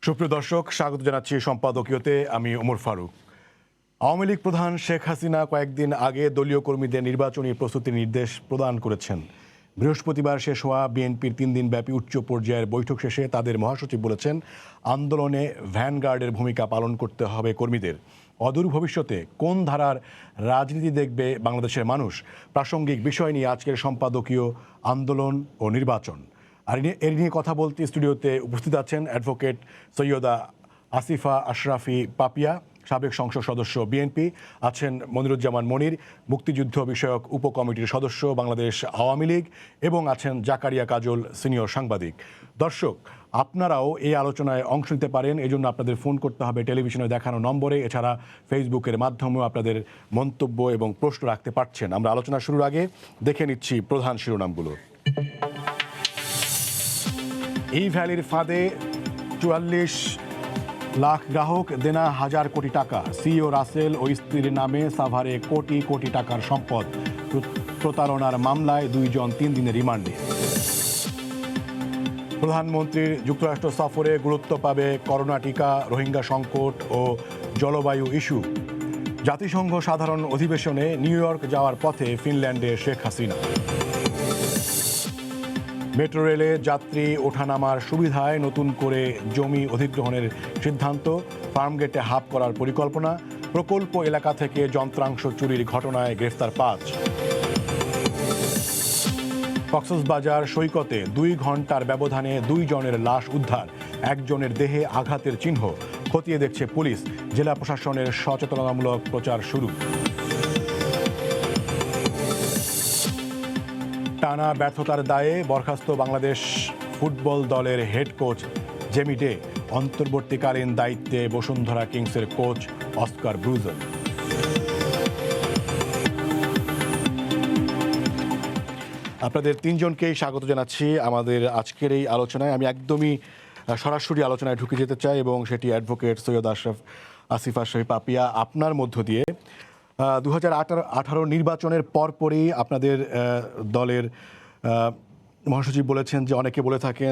সুপ্রিয় দর্শক, স্বাগত জানাচ্ছি সম্পাদকীয়তে। আমি ওমর ফারুক। আওয়ামী লীগ প্রধান শেখ হাসিনা কয়েকদিন আগে দলীয় কর্মীদের নির্বাচনী প্রস্তুতির নির্দেশ প্রদান করেছেন। বৃহস্পতিবার শেষ হওয়া বিএনপির 3 দিনব্যাপী উচ্চ পর্যায়ের বৈঠক শেষে তাদের মহাসচিব বলেছেন, আন্দোলনে ভ্যানগার্ডের ভূমিকা পালন করতে হবে কর্মীদের। অদূর ভবিষ্যতে কোন ধারার রাজনীতি দেখবে বাংলাদেশের মানুষ, প্রাসঙ্গিক বিষয় নিয়ে আজকের সম্পাদকীয় আন্দোলন ও নির্বাচন। আর এর নিয়ে কথা বলতে স্টুডিওতে উপস্থিত আছেন অ্যাডভোকেট সৈয়দা আসিফা আশরাফি পাপিয়া, সাবেক সংসদ সদস্য বিএনপি, আছেন মনিরুজ্জামান মনির, মুক্তিযুদ্ধ বিষয়ক উপকমিটির সদস্য বাংলাদেশ আওয়ামী লীগ, এবং আছেন জাকারিয়া কাজল, সিনিয়র সাংবাদিক। দর্শক, আপনারাও এই আলোচনায় অংশ নিতে পারেন। এই জন্য আপনাদের ফোন করতে হবে টেলিভিশনে দেখানো নম্বরে। এছাড়া ফেসবুকের মাধ্যমেও আপনাদের মন্তব্য এবং প্রশ্ন রাখতে পারছেন। আমরা আলোচনা শুরুর আগে দেখে নিচ্ছি প্রধান শিরোনামগুলো। এই ভ্যালির ফাঁদে 44 লাখ গ্রাহক, দেনা 1000 কোটি টাকা। সিইও রাসেল ও স্ত্রীর নামে সাভারে কোটি কোটি টাকার সম্পদ। প্রতারণার মামলায় 2 জন 3 দিনের রিমান্ডে। প্রধানমন্ত্রীর যুক্তরাষ্ট্র সফরে গুরুত্ব পাবে করোনা টিকা, রোহিঙ্গা সংকট ও জলবায়ু ইস্যু। জাতিসংঘ সাধারণ অধিবেশনে নিউ ইয়র্ক যাওয়ার পথে ফিনল্যান্ডে শেখ হাসিনা। মেট্রো রেলে যাত্রী ওঠানামার সুবিধায় নতুন করে জমি অধিগ্রহণের সিদ্ধান্ত, ফার্মগেটে হাব করার পরিকল্পনা। প্রকল্প এলাকা থেকে যন্ত্রাংশ চুরির ঘটনায় গ্রেফতার 5। কক্সবাজার সৈকতে 2 ঘন্টার ব্যবধানে 2 জনের লাশ উদ্ধার, 1 জনের দেহে আঘাতের চিহ্ন। খতিয়ে দেখছে পুলিশ। জেলা প্রশাসনের সচেতনতামূলক প্রচার শুরু। টানা ব্যর্থতার দায়ে বরখাস্ত বাংলাদেশ ফুটবল দলের হেড কোচ জেমি ডে। অন্তর্বর্তীকালীন দায়িত্বে বসুন্ধরা কিংসের কোচ অস্কার ব্রুজেল। আপনাদের 3 জনকেই স্বাগত জানাচ্ছি আমাদের আজকের এই আলোচনায়। আমি একদমই সরাসরি আলোচনায় ঢুকে যেতে চাই, এবং সেটি অ্যাডভোকেট সৈয়দ আসিফা আশরাফি পাপিয়া, আপনার মধ্য দিয়ে। 2018 নির্বাচনের পরপরই আপনাদের দলের মহাসচিব বলেছেন যে, অনেকে বলে থাকেন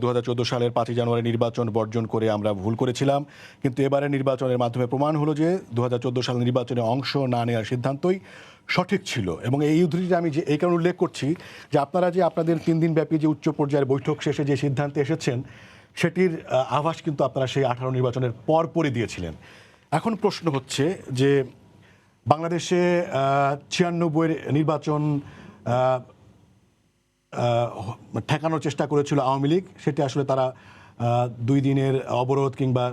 2014 সালের 5 জানুয়ারি নির্বাচন বর্জন করে আমরা ভুল করেছিলাম, কিন্তু এবারের নির্বাচনের মাধ্যমে প্রমাণ হলো যে 2014 সালের নির্বাচনে অংশ না নেওয়ার সিদ্ধান্তই সঠিক ছিল। এবং এই উদ্ধৃতিটা আমি যে এই কারণে উল্লেখ করছি যে, আপনারা যে আপনাদের 3 দিনব্যাপী যে উচ্চ পর্যায়ের বৈঠক শেষে যে সিদ্ধান্তে এসেছেন, সেটির আভাস কিন্তু আপনারা সেই 18 নির্বাচনের পরপরই দিয়েছিলেন। এখন প্রশ্ন হচ্ছে যে, বাংলাদেশে 96 নির্বাচন ঠেকানোর চেষ্টা করেছিল আওয়ামী লীগ। সেটি আসলে তারা 2 দিনের অবরোধ কিংবা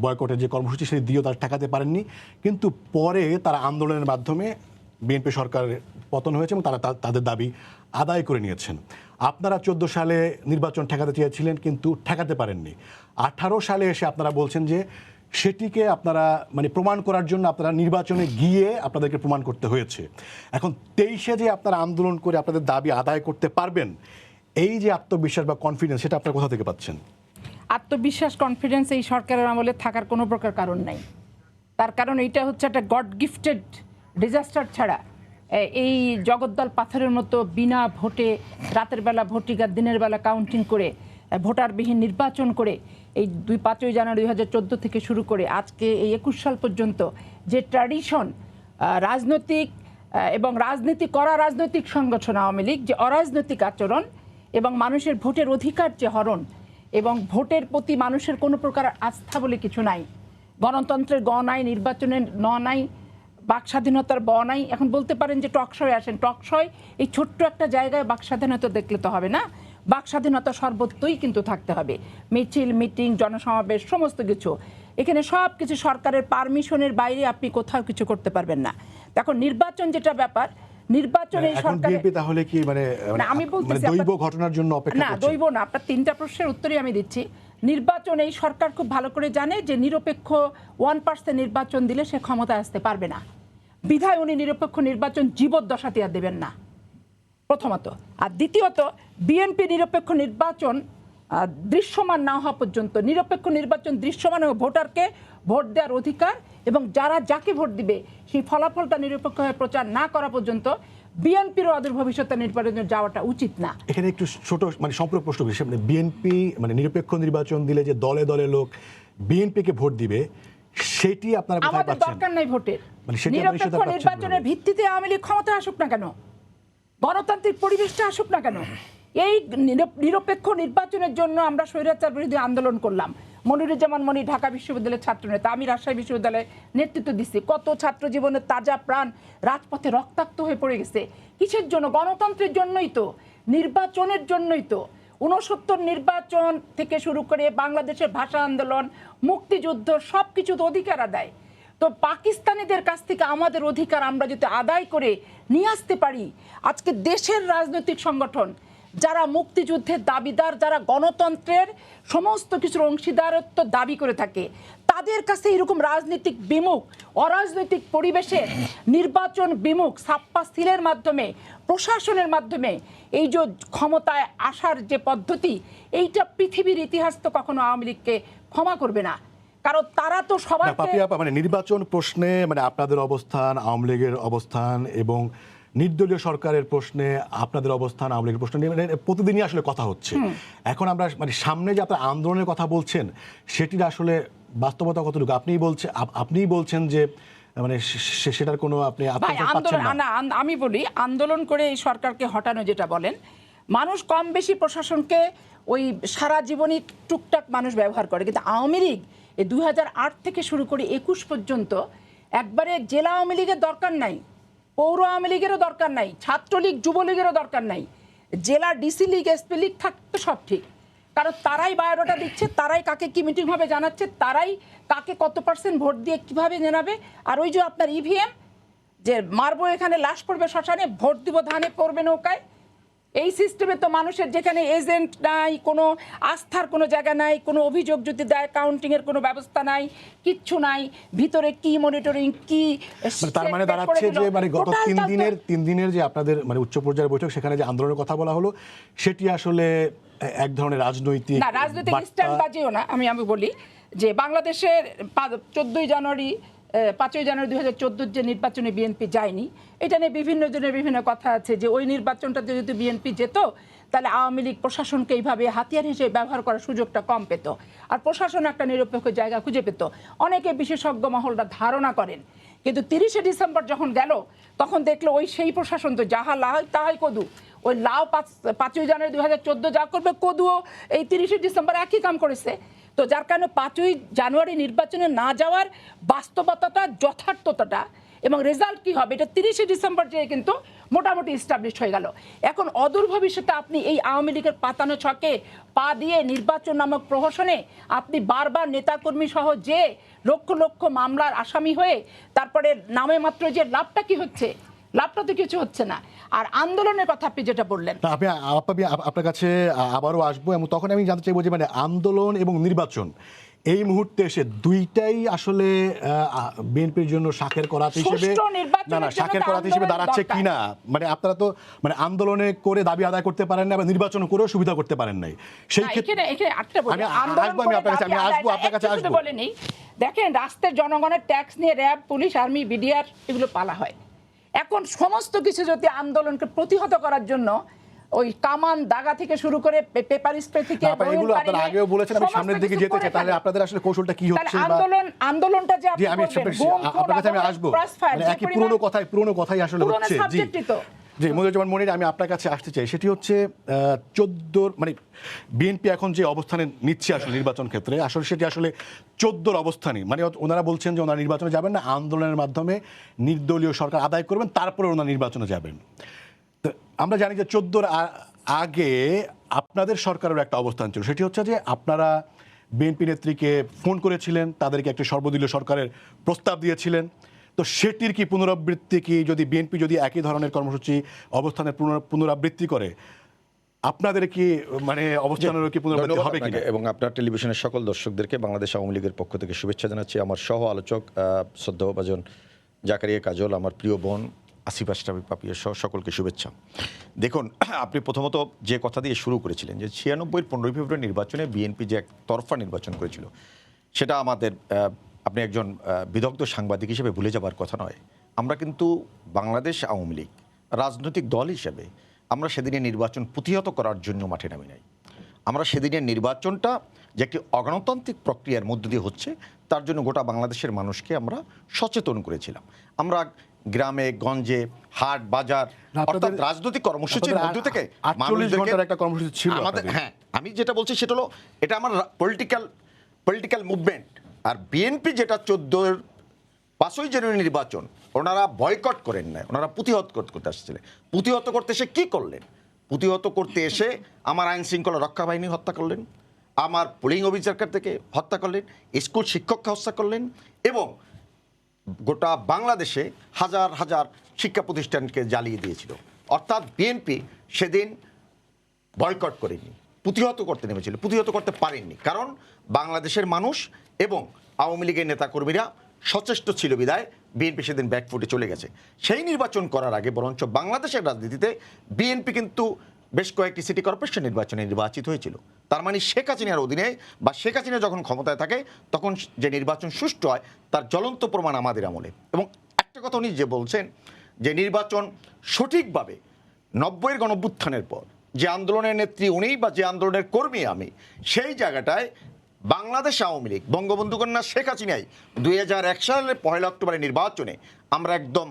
বয়কটের যে কর্মসূচি সেটি দিয়েও তারা ঠেকাতে পারেননি। কিন্তু পরে তারা আন্দোলনের মাধ্যমে বিএনপি সরকারের পতন হয়েছে এবং তারা তাদের দাবি আদায় করে নিয়েছেন। আপনারা 14 সালে নির্বাচন ঠেকাতে চেয়েছিলেন, কিন্তু ঠেকাতে পারেননি। 18 সালে এসে আপনারা বলছেন যে সেটিকে আপনারা প্রমাণ করার জন্য আপনারা নির্বাচনে গিয়ে আপনাদেরকে প্রমাণ করতে হয়েছে। এখন 23-এ যে আপনারা আন্দোলন করে আপনাদের দাবি আদায় করতে পারবেন, এই যে আত্মবিশ্বাস বা কনফিডেন্স, সেটা আপনারা কোথা থেকে পাচ্ছেন? আত্মবিশ্বাস, কনফিডেন্স এই সরকারের আমলে থাকার কোনো প্রকার কারণ নাই। তার কারণ এইটা হচ্ছে একটা গড গিফটেড ডিজাস্টার ছাড়া এই জগদ্দল পাথরের মতো বিনা ভোটে রাতের বেলা ভোটিকার দিনের বেলা কাউন্টিং করে ভোটারবিহীন নির্বাচন করে এই 5 জানুয়ারি 2014 থেকে শুরু করে আজকে এই 21 সাল পর্যন্ত যে ট্র্যাডিশন, রাজনৈতিক এবং রাজনীতি করা রাজনৈতিক সংগঠন আওয়ামী লীগ, যে অরাজনৈতিক আচরণ এবং মানুষের ভোটের অধিকার যে হরণ এবং ভোটের প্রতি মানুষের কোনো প্রকার আস্থা বলে কিছু নাই, গণতন্ত্রের গ নাই, নির্বাচনের ন নাই, বাক স্বাধীনতার ব নাই। এখন বলতে পারেন যে টকশয়ে আসেন, টকশয় এই ছোট্ট একটা জায়গায় বাক স্বাধীনতা দেখলে তো হবে না। বাক স্বাধীনতা সর্বত্রই কিন্তু থাকতে হবে। মিছিল, মিটিং, জনসমাবেশ, সমস্ত কিছু, এখানে সব কিছু সরকারের পারমিশনের বাইরে আপনি কোথাও কিছু করতে পারবেন না। এখন নির্বাচন যেটা ব্যাপার, নির্বাচনে সরকার তাহলে কি আমি বলতেছি দৈব ঘটনার জন্য অপেক্ষা না, দৈব না। আপনার 3টা প্রশ্নের উত্তরই আমি দিচ্ছি। নির্বাচন এই সরকার খুব ভালো করে জানে যে নিরপেক্ষ 1% নির্বাচন দিলে সে ক্ষমতায় আসতে পারবে না। বিধায় উনি নিরপেক্ষ নির্বাচন জীবদ্দশাতে আর দেবেন না, প্রথমত। আর দ্বিতীয়ত, বিএনপি নিরপেক্ষ নির্বাচন দৃশ্যমান না হওয়া পর্যন্ত, নিরপেক্ষ নির্বাচন দৃশ্যমান হয়ে ভোটারকে ভোট দেওয়ার অধিকার এবং যারা যাকে ভোট দিবে সেই ফলাফলটা নিরপেক্ষভাবে প্রচার না করা পর্যন্ত বিএনপির অদূর ভবিষ্যতে নির্বাচনে যাওয়াটা উচিত না। এখানে একটু ছোট মানে সম্পূর্ণ প্রশ্ন করি, মানে বিএনপি মানে নিরপেক্ষ নির্বাচন দিলে যে দলে দলে লোক বিএনপিকে ভোট দিবে, সেটি আপনারা কোথায় আমাদের পাচ্ছেন? দরকার নাই ভোটের। মানে সেটি আপনারা নিরপেক্ষ সেটা পাচ্ছেন নির্বাচনের কিভাবে? ভিত্তিতে আওয়ামী লীগ ক্ষমতা আসুক না কেন, গণতান্ত্রিক পরিবেশটা আসুক না কেন। এই নিরপেক্ষ নির্বাচনের জন্য আমরা স্বৈরাচার বিরোধী আন্দোলন করলাম। মনিরুজ্জামান মনি ঢাকা বিশ্ববিদ্যালয়ের ছাত্রনেতা, আমি রাজশাহী বিশ্ববিদ্যালয়ে নেতৃত্ব দিচ্ছি। কত ছাত্র জীবনের তাজা প্রাণ রাজপথে রক্তাক্ত হয়ে পড়ে গেছে। কিসের জন্য? গণতন্ত্রের জন্যই তো, নির্বাচনের জন্যই তো। 69 নির্বাচন থেকে শুরু করে বাংলাদেশের ভাষা আন্দোলন, মুক্তিযুদ্ধ, সব কিছুতে অধিকার আদায়। তো পাকিস্তানিদের কাছ থেকে আমাদের অধিকার আমরা যদি আদায় করে নিয়ে আসতে পারি, আজকে দেশের রাজনৈতিক সংগঠন যারা মুক্তিযুদ্ধের দাবিদার, যারা গণতন্ত্রের সমস্ত কিছুর অংশীদারত্ব দাবি করে থাকে, তাদের কাছে এরকম রাজনৈতিক বিমুখ, অরাজনৈতিক পরিবেশে নির্বাচন বিমুখ ছাপ্পা সিলের মাধ্যমে, প্রশাসনের মাধ্যমে এই যে ক্ষমতায় আসার যে পদ্ধতি, এইটা পৃথিবীর ইতিহাস তো কখনো আওয়ামী লীগকে ক্ষমা করবে না। কারণ তারা তো না, সবাই পাপি আপা, মানে নির্বাচন প্রশ্নে মানে আপনাদের অবস্থান, আওয়ামী লীগের অবস্থান এবং নির্দলীয় সরকারের প্রশ্নে আপনাদের অবস্থান, আওয়ামী লীগের প্রশ্ন নিয়ে মানে প্রতিদিনই আসলে কথা হচ্ছে। এখন আমরা মানে সামনে যে আপনার আন্দোলনের কথা বলছেন, সেটির আসলে বাস্তবতা কতটুকু? আপনিই বলছেন যে মানে সেটার কোনো আপনি ভাই আত্মবিশ্বাস আন্দোলন পাচ্ছেন না। আমি বলি, আন্দোলন করে এই সরকারকে হটানো যেটা বলেন, মানুষ কম বেশি প্রশাসনকে ওই সারা জীবনই টুকটাক মানুষ ব্যবহার করে, কিন্তু আওয়ামী লীগ এই 2008 থেকে শুরু করে 21 পর্যন্ত একবারে জেলা আওয়ামী লীগের দরকার নাই, পৌর আওয়ামী লীগেরও দরকার নাই, ছাত্রলীগ যুবলীগেরও দরকার নাই, জেলা ডিসি লীগ এসপি লীগ থাকতো সব ঠিক। কারণ তারাই বায়োডাটা দিচ্ছে, তারাই কাকে কি মিটিং হবে জানাচ্ছে, তারাই কাকে কত % ভোট দিয়ে কিভাবে জানাবে। আর ওই যে আপনার ইভিএম, যে মারবো এখানে লাশ পড়বে শ্মশানে, ভোট দিব ধানে পড়বে নৌকায়, এই সিস্টেমে তো মানুষের যেখানে এজেন্ট নাই, কোনো আস্থার কোনো জায়গা নাই, কোনো অভিযোগ যদি দেয় কাউন্টিংয়ের কোনো ব্যবস্থা নাই, কিচ্ছু নাই, ভিতরে কি মনিটরিং কি। তার মানে দাঁড়াচ্ছে যে মানে গত 3 দিনের যে আপনাদের মানে উচ্চ পর্যায়ের বৈঠক, সেখানে যে আন্দোলনের কথা বলা হলো, সেটি আসলে এক ধরনের রাজনৈতিক না, রাজনৈতিক বার্তা। স্ট্যান্ড বাজিও না। আমি বলি যে বাংলাদেশের 5ই জানুয়ারি 2014 যে নির্বাচনে বিএনপি যায়নি, এটা নিয়ে বিভিন্ন জনের বিভিন্ন কথা আছে যে ওই নির্বাচনটাতে যদি বিএনপি যেত, তাহলে আওয়ামী লীগ প্রশাসনকে এইভাবে হাতিয়ার হিসেবে ব্যবহার করার সুযোগটা কম পেত, আর প্রশাসন একটা নিরপেক্ষ জায়গা খুঁজে পেত। অনেকে বিশেষজ্ঞ মহলরা ধারণা করেন। কিন্তু 30শে ডিসেম্বর যখন গেল, তখন দেখলো ওই সেই প্রশাসন তো যাহা লাহাই তাহাই কদু। ওই লাও 5ই জানুয়ারি 2014 যা করবে, কদুও এই 30শে ডিসেম্বর একই কাম করেছে। তো যার কারণে 5ই জানুয়ারি নির্বাচনে না যাওয়ার বাস্তবতাটা, যথার্থতাটা এবং রেজাল্ট কি হবে, এটা 30শে ডিসেম্বর যেয়ে কিন্তু মোটামুটি এস্টাবলিশ হয়ে গেল। এখন অদূর ভবিষ্যতে আপনি এই আওয়ামী লীগের পাতানো ছকে পা দিয়ে নির্বাচন নামক প্রহসনে আপনি বারবার নেতাকর্মী সহ যে লক্ষ লক্ষ মামলার আসামি হয়ে তারপরে নামে মাত্র যে লাভটা কি হচ্ছে, লাভটা তো কিছু হচ্ছে না। আর আন্দোলনের কথা আপনি যেটা বললেন, আমি আপনার কাছে আবারও আসবো, এবং তখন আমি জানতে চাইবো যে মানে আন্দোলন এবং নির্বাচন এই মুহূর্তে এসে দুইটাই আসলে বিএনপির জন্য শাখের করাত হিসেবে শাখের করাত হিসেবে দাঁড়াচ্ছে কিনা। মানে আপনারা তো মানে আন্দোলনে করে দাবি আদায় করতে পারেন না, নির্বাচন করেও সুবিধা করতে পারেন নাই। সেই ক্ষেত্রে দেখেন, রাস্তার জনগণের ট্যাক্স নিয়ে র্যাব, পুলিশ, আর্মি, বিডিআর এগুলো পালা হয়। এখন সমস্ত কিছু যদি আন্দোলনকে প্রতিহত করার জন্য ওই কামান দাগা থেকে শুরু করে পেপার স্প্রে থেকে, এগুলো আপনারা আগেও বলেছেন, আমি সামনের দিকে যেতে চাই, তাহলে আপনাদের আসলে কৌশলটা কি হচ্ছে? আন্দোলনটা যে আপনি আপনার কাছে আমি আসবো, মানে একই পুরনো কথাই আসলে হচ্ছে। জি মনিরুজ্জামান মনির, আমি আপনার কাছে আসতে চাই, সেটি হচ্ছে 14 মানে বিএনপি এখন যে অবস্থানে নিচ্ছে আসলে নির্বাচন ক্ষেত্রে, আসলে সেটি আসলে 14 অবস্থানই, মানে ওনারা বলছেন যে ওনারা নির্বাচনে যাবেন না, আন্দোলনের মাধ্যমে নির্দলীয় সরকার আদায় করবেন, তারপরে ওনারা নির্বাচনে যাবেন। তো আমরা জানি যে 14 আগে আপনাদের সরকারের একটা অবস্থান ছিল, সেটি হচ্ছে যে আপনারা বিএনপি নেত্রীকে ফোন করেছিলেন, তাদেরকে একটি সর্বদলীয় সরকারের প্রস্তাব দিয়েছিলেন। তো সেটির কি পুনরাবৃত্তি, কি যদি বিএনপি যদি একই ধরনের কর্মসূচি অবস্থানের পুনরাবৃত্তি করে, আপনাদের কি মানে অবস্থানের কি পুনরাবৃত্তি হবে কিনা? এবং আপনার টেলিভিশনের সকল দর্শকদেরকে বাংলাদেশ আওয়ামী লীগের পক্ষ থেকে শুভেচ্ছা জানাচ্ছি। আমার সহ আলোচক শ্রদ্ধাভাজন জাকারিয়া কাজল, আমার প্রিয় বোন আসিফ আশরাফি পাপিয়া সহ সকলকে শুভেচ্ছা। দেখুন, আপনি প্রথমত যে কথা দিয়ে শুরু করেছিলেন যে 96-এর 15ই ফেব্রুয়ারি নির্বাচনে বিএনপি যে একতরফা নির্বাচন করেছিল, সেটা আমাদের আপনি একজন বিদগ্ধ সাংবাদিক হিসেবে ভুলে যাবার কথা নয়। আমরা কিন্তু বাংলাদেশ আওয়ামী লীগ রাজনৈতিক দল হিসেবে আমরা সেদিনের নির্বাচন প্রতিহত করার জন্য মাঠে নামি নাই। আমরা সেদিনের নির্বাচনটা যে একটি অগণতান্ত্রিক প্রক্রিয়ার মধ্য দিয়ে হচ্ছে তার জন্য গোটা বাংলাদেশের মানুষকে আমরা সচেতন করেছিলাম। আমরা গ্রামে গঞ্জে হাট বাজার অর্থাৎ রাজনৈতিক কর্মসূচির মধ্য থেকে 48 ঘন্টার একটা কর্মসূচি ছিল আমাদের। হ্যাঁ, আমি যেটা বলছি সেটা হলো এটা আমার পলিটিক্যাল মুভমেন্ট। আর বিএনপি যেটা 5ই জানুয়ারি নির্বাচন ওনারা বয়কট করেন না, ওনারা প্রতিহত করতে আসছিলেন। প্রতিহত করতে এসে কি করলেন? প্রতিহত করতে এসে আমার আইন শৃঙ্খলা রক্ষা বাহিনী হত্যা করলেন, আমার পুলিং অফিসারকে থেকে হত্যা করলেন, স্কুল শিক্ষককে হত্যা করলেন এবং গোটা বাংলাদেশে হাজার হাজার শিক্ষা প্রতিষ্ঠানকে জ্বালিয়ে দিয়েছিল। অর্থাৎ বিএনপি সেদিন বয়কট করেনি, প্রতিহত করতে নেমেছিল, প্রতিহত করতে পারেননি। কারণ বাংলাদেশের মানুষ এবং আওয়ামী লীগের নেতাকর্মীরা সচেষ্ট ছিল বিদায় বিএনপি সেদিন ব্যাকফুটে চলে গেছে। সেই নির্বাচন করার আগে বরঞ্চ বাংলাদেশের রাজনীতিতে বিএনপি কিন্তু বেশ কয়েকটি সিটি কর্পোরেশন নির্বাচনে নির্বাচিত হয়েছিল। তার মানে শেখ হাসিনার অধীনে বা শেখ হাসিনা যখন ক্ষমতায় থাকে তখন যে নির্বাচন সুষ্ঠু হয় তার জ্বলন্ত প্রমাণ আমাদের আমলে। এবং একটা কথা উনি যে বলছেন যে নির্বাচন সঠিকভাবে 90-এর গণঅভ্যুত্থানের পর যে আন্দোলনের নেত্রী উনি বা যে আন্দোলনের কর্মী আমি, সেই জায়গাটায় বাংলাদেশ আওয়ামী লীগ বঙ্গবন্ধু কন্যা শেখ হাসিনাই 2001 সালের 1 অক্টোবরের নির্বাচনে আমরা একদম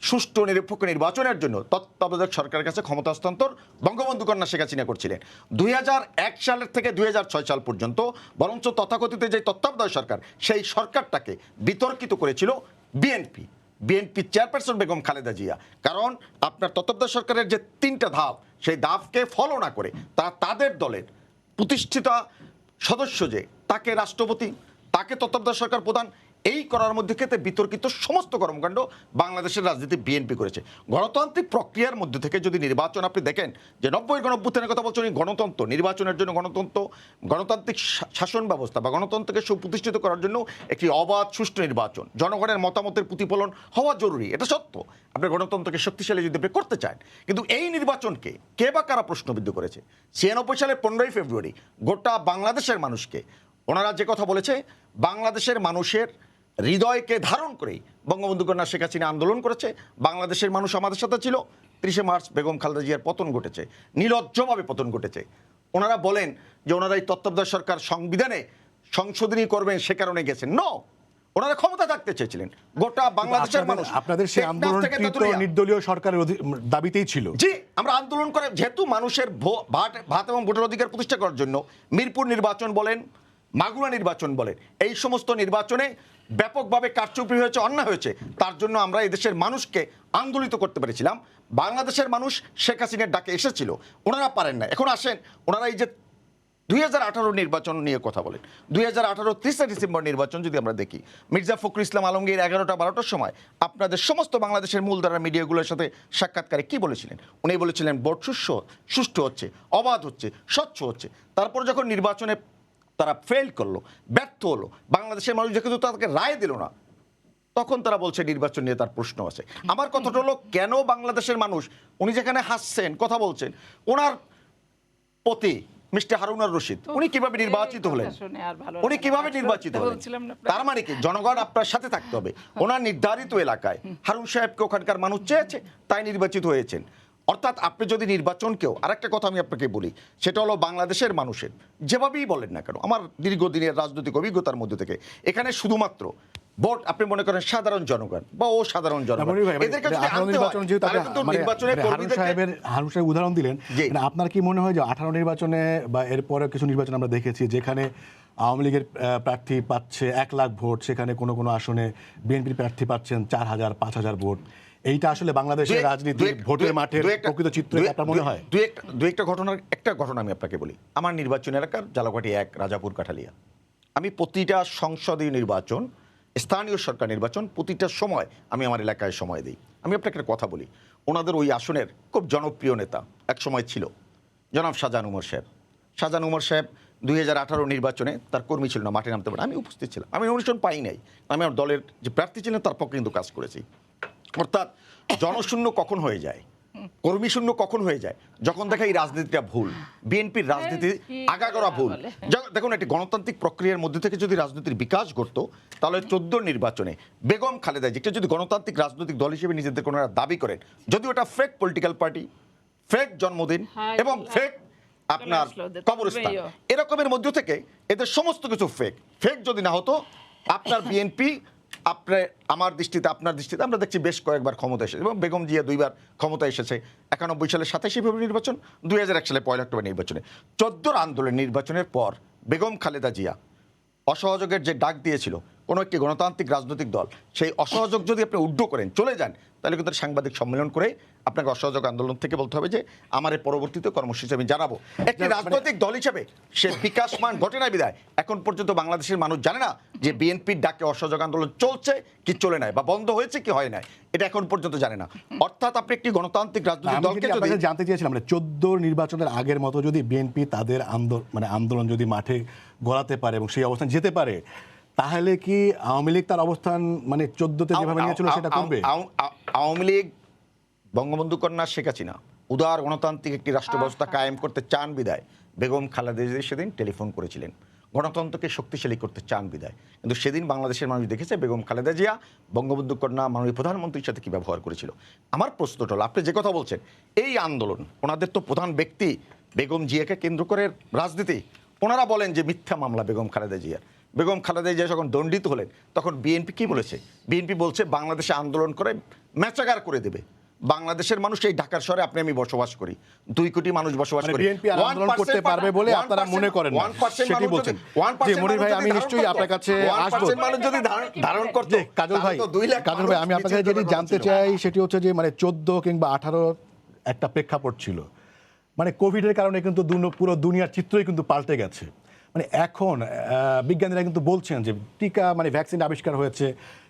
সুষ্ঠু নিরপেক্ষ নির্বাচনের জন্য তত্ত্বাবধায়ক সরকারের কাছে ক্ষমতা হস্তান্তর বঙ্গবন্ধু কন্যা শেখ হাসিনা করছিলেন। 2001 সালের থেকে 2006 সাল পর্যন্ত বরঞ্চ তথাকথিত যে তত্ত্বাবধায়ক সরকার সেই সরকারটাকে বিতর্কিত করেছিল বিএনপি চেয়ারপারসন বেগম খালেদা জিয়া। কারণ আপনার তত্ত্বাবধায়ক সরকারের যে 3টা ধাপ সেই ধাপকে ফলো না করে তারা তাদের দলের প্রতিষ্ঠিত সদস্য যে তাকে রাষ্ট্রপতি, তাকে তত্ত্বাবধায়ক সরকার প্রধান, এই করার মধ্যে ক্ষেত্রে বিতর্কিত সমস্ত কর্মকাণ্ড বাংলাদেশের রাজনীতি বিএনপি করেছে। গণতান্ত্রিক প্রক্রিয়ার মধ্যে থেকে যদি নির্বাচন আপনি দেখেন যে 90-এর গণঅভ্যুত্থানের কথা বলছেন, গণতন্ত্র নির্বাচনের জন্য গণতান্ত্রিক শাসন ব্যবস্থা বা গণতন্ত্রকে সুপ্রতিষ্ঠিত করার জন্য একটি অবাধ সুষ্ঠু নির্বাচন, জনগণের মতামতের প্রতিফলন হওয়া জরুরি, এটা সত্য। আপনি গণতন্ত্রকে শক্তিশালী যদি আপনি করতে চান, কিন্তু এই নির্বাচনকে কে বা কারা প্রশ্নবিদ্ধ করেছে? 96 সালের 15ই ফেব্রুয়ারি গোটা বাংলাদেশের মানুষকে ওনারা যে কথা বলেছে, বাংলাদেশের মানুষের হৃদয়কে ধারণ করেই বঙ্গবন্ধু কন্যা শেখ হাসিনা আন্দোলন করেছে। বাংলাদেশের মানুষ আমাদের সাথে ছিল। 30শে মার্চ বেগম খালেদা জিয়ার পতন ঘটেছে, নির্লজ্জভাবে পতন ঘটেছে। ওনারা বলেন যে ওনারা এই তত্ত্বাবধায়ক সরকার সংবিধানে সংশোধনী করবেন সে কারণে গেছেন। ওনারা ক্ষমতা থাকতে চেয়েছিলেন। গোটা বাংলাদেশের মানুষ আপনাদের সেই আন্দোলন নির্দলীয় সরকারের দাবিতেই ছিল। জি, আমরা আন্দোলন করে যেহেতু মানুষের ভাত এবং ভোটের অধিকার প্রতিষ্ঠা করার জন্য মিরপুর নির্বাচন বলেন, মাগুরা নির্বাচন বলেন, এই সমস্ত নির্বাচনে ব্যাপকভাবে কারচুপি হয়েছে, অন্যায় হয়েছে, তার জন্য আমরা এদেশের মানুষকে আন্দোলিত করতে পেরেছিলাম। বাংলাদেশের মানুষ শেখ হাসিনার ডাকে এসেছিল, ওনারা পারেন না। এখন আসেন ওনারা এই যে 2018 নির্বাচন নিয়ে কথা বলেন, 2018 30 ডিসেম্বর নির্বাচন যদি আমরা দেখি, মির্জা ফখরুল ইসলাম আলমগীর 11টা-12টার সময় আপনাদের সমস্ত বাংলাদেশের মূলধারা মিডিয়াগুলোর সাথে সাক্ষাৎকারে কি বলেছিলেন? উনি বলেছিলেন ভোট সুষ্ঠু হচ্ছে, অবাধ হচ্ছে, স্বচ্ছ হচ্ছে। তারপর যখন নির্বাচনে তারা ফেল করলো, ব্যর্থ হলো, বাংলাদেশের মানুষ যেহেতু তাদেরকে রায় দিল না, তখন তারা বলছে নির্বাচন নিয়ে তার প্রশ্ন আছে। আমার কথাটা হলো কেন বাংলাদেশের মানুষ, উনি যেখানে হাসছেন কথা বলছেন, ওনার প্রতি মিস্টার হারুনুর রশিদ উনি কিভাবে নির্বাচিত হলেন? উনি কিভাবে নির্বাচিত হলেন? তার মানে কি জনগণ আপনার সাথে থাকতে হবে। ওনার নির্ধারিত এলাকায় হারুন সাহেবকে ওখানকার মানুষ চেয়েছে, তাই নির্বাচিত হয়েছেন। অর্থাৎ আপনি যদি নির্বাচনকেও, আরেকটা কথা আমি আপনাকে বলি, সেটা হলো বাংলাদেশের মানুষের যেভাবেই বলেন না কেন, আমার দীর্ঘদিনের রাজনৈতিক অভিজ্ঞতার মধ্যে থেকে এখানে শুধুমাত্র ভোট আপনি মনে করেন সাধারণ জনগণ বা ও সাধারণ জনগণ এদের কাছে হারুন সাহেব উদাহরণ দিলেন। আপনার কি মনে হয় যে 18 নির্বাচনে বা এরপরে কিছু নির্বাচন আমরা দেখেছি যেখানে আওয়ামী লীগের প্রার্থী পাচ্ছে 1 লাখ ভোট, সেখানে কোনো আসনে বিএনপির প্রার্থী পাচ্ছেন 4,000-5,000 ভোট, এইটা আসলে বাংলাদেশের রাজনীতি ভোটের মাঠের প্রকৃত চিত্র আপনার মনে হয়? একটা ঘটনা আমি আপনাকে বলি। আমার নির্বাচন এলাকার জালাকাঠি 1 রাজাপুর কাঠালিয়া, আমি প্রতিটা সংসদীয় নির্বাচন, স্থানীয় সরকার নির্বাচন প্রতিটা সময় আমি আমার এলাকায় সময় দিই। আমি আপনাকে একটা কথা বলি, ওনাদের ওই আসনের খুব জনপ্রিয় নেতা এক সময় ছিল জনাব শাহজাহান উমর সাহেব 2018 নির্বাচনে তার কর্মী ছিল না, মাঠে নামতে পারে, আমি উপস্থিত ছিলাম, আমি অনুশীলন পাই নাই, আমি আমার দলের যে প্রার্থী ছিলেন তার পক্ষে কিন্তু কাজ করেছি। অর্থাৎ জনশূন্য কখন হয়ে যায়, কর্মী শূন্য কখন হয়ে যায়? যখন দেখা এই রাজনীতিটা ভুল, বিএনপির রাজনীতি আগাগোড়া ভুল। দেখুন, একটি গণতান্ত্রিক প্রক্রিয়ার মধ্যে থেকে যদি রাজনীতির বিকাশ ঘটতো, তাহলে 14 নির্বাচনে বেগম খালেদা জিয়া যদি গণতান্ত্রিক রাজনৈতিক দল হিসেবে নিজেদের কোনো দাবি করেন, যদি ওটা ফেক পলিটিক্যাল পার্টি, ফেক জন্মদিন এবং ফেক আপনার কবরস্থান, এরকমের মধ্য থেকে এদের সমস্ত কিছু ফেক যদি না হতো, আপনার বিএনপি আমার দৃষ্টিতে, আপনার দৃষ্টিতে আমরা দেখছি বেশ কয়েকবার ক্ষমতা এসেছে এবং বেগম জিয়া 2বার ক্ষমতা এসেছে। 91 সালে 27 ফেব্রুয়ারি নির্বাচন, 2001 সালে 1 অক্টোবর নির্বাচনে। 14 আন্দোলন নির্বাচনের পর বেগম খালেদা জিয়া অসহযোগের যে ডাক দিয়েছিল কোনো একটি গণতান্ত্রিক রাজনৈতিক দল, সেই অসহযোগ যদি আপনি উড্ড করেন, চলে যান, তাহলে কিন্তু সাংবাদিক সম্মেলন করে আপনাকে অসহযোগ আন্দোলন থেকে বলতে হবে যে আমার এই পরবর্তীতে কর্মসূচি আমি জানাবো। একটি রাজনৈতিক দল হিসেবে সে বিকাশমান ঘটে না বিদায় এখন পর্যন্ত বাংলাদেশের মানুষ জানে না যে বিএনপির ডাকে অসহযোগ আন্দোলন চলছে কি চলে নাই, বা বন্ধ হয়েছে কি হয় নাই, এটা এখন পর্যন্ত জানে না। অর্থাৎ আপনি একটি গণতান্ত্রিক রাজনৈতিক দলকে যদি জানতে চেয়েছিলাম, মানে 14 নির্বাচনের আগের মতো যদি বিএনপি তাদের আন্দোলন যদি মাঠে গড়াতে পারে এবং সেই অবস্থান যেতে পারে, তাহলে কি আওয়ামী লীগ তার অবস্থান মানে 14তে যেভাবে নিয়েছিল সেটা করবে? আওয়ামী লীগ বঙ্গবন্ধু কন্যা শেখ হাসিনা উদার গণতান্ত্রিক একটি রাষ্ট্র ব্যবস্থা কায়েম করতে চান বিদায় বেগম খালেদা জিয়া সেদিন টেলিফোন করেছিলেন, গণতন্ত্রকে শক্তিশালী করতে চান বিদায়। কিন্তু সেদিন বাংলাদেশের মানুষ দেখেছে বেগম খালেদা জিয়া বঙ্গবন্ধু কন্যা মাননীয় প্রধানমন্ত্রীর সাথে কি ব্যবহার করেছিল। আমার প্রশ্নটা হলো, আপনি যে কথা বলছেন এই আন্দোলন, ওনাদের তো প্রধান ব্যক্তি বেগম জিয়াকে কেন্দ্র করে রাজনীতি, ওনারা বলেন যে মিথ্যা মামলা বেগম খালেদা জিয়ার। বেগম খালেদা জিয়া যখন দণ্ডিত হলেন তখন বিএনপি কি বলেছে? বিএনপি বলছে বাংলাদেশে আন্দোলন করে ম্যাচাগার করে দেবে। বাংলাদেশের মানুষ এই ঢাকার শহরে আপনি আমি বসবাস করি, 2 কোটি মানুষ বসবাস করি, বিএনপি আন্দোলন করতে পারবে বলে আপনারা মনে করেন না, সেটি বলছেন। যে মনির ভাই, আমি নিশ্চয়ই আপনার কাছে আসব। মানুষ যদি ধারণ করতে, কাজল ভাই, আমি আপনার কাছে যেটি জানতে চাই সেটি হচ্ছে যে মানে 14 কিংবা 18 একটা প্রেক্ষাপট ছিল, মানে কোভিডের কারণে কিন্তু পুরো দুনিয়ার চিত্রই কিন্তু পাল্টে গেছে। মানে এখন বিজ্ঞানীরা কিন্তু বলছেন যে টিকা মানে ভ্যাকসিন আবিষ্কার হয়েছে,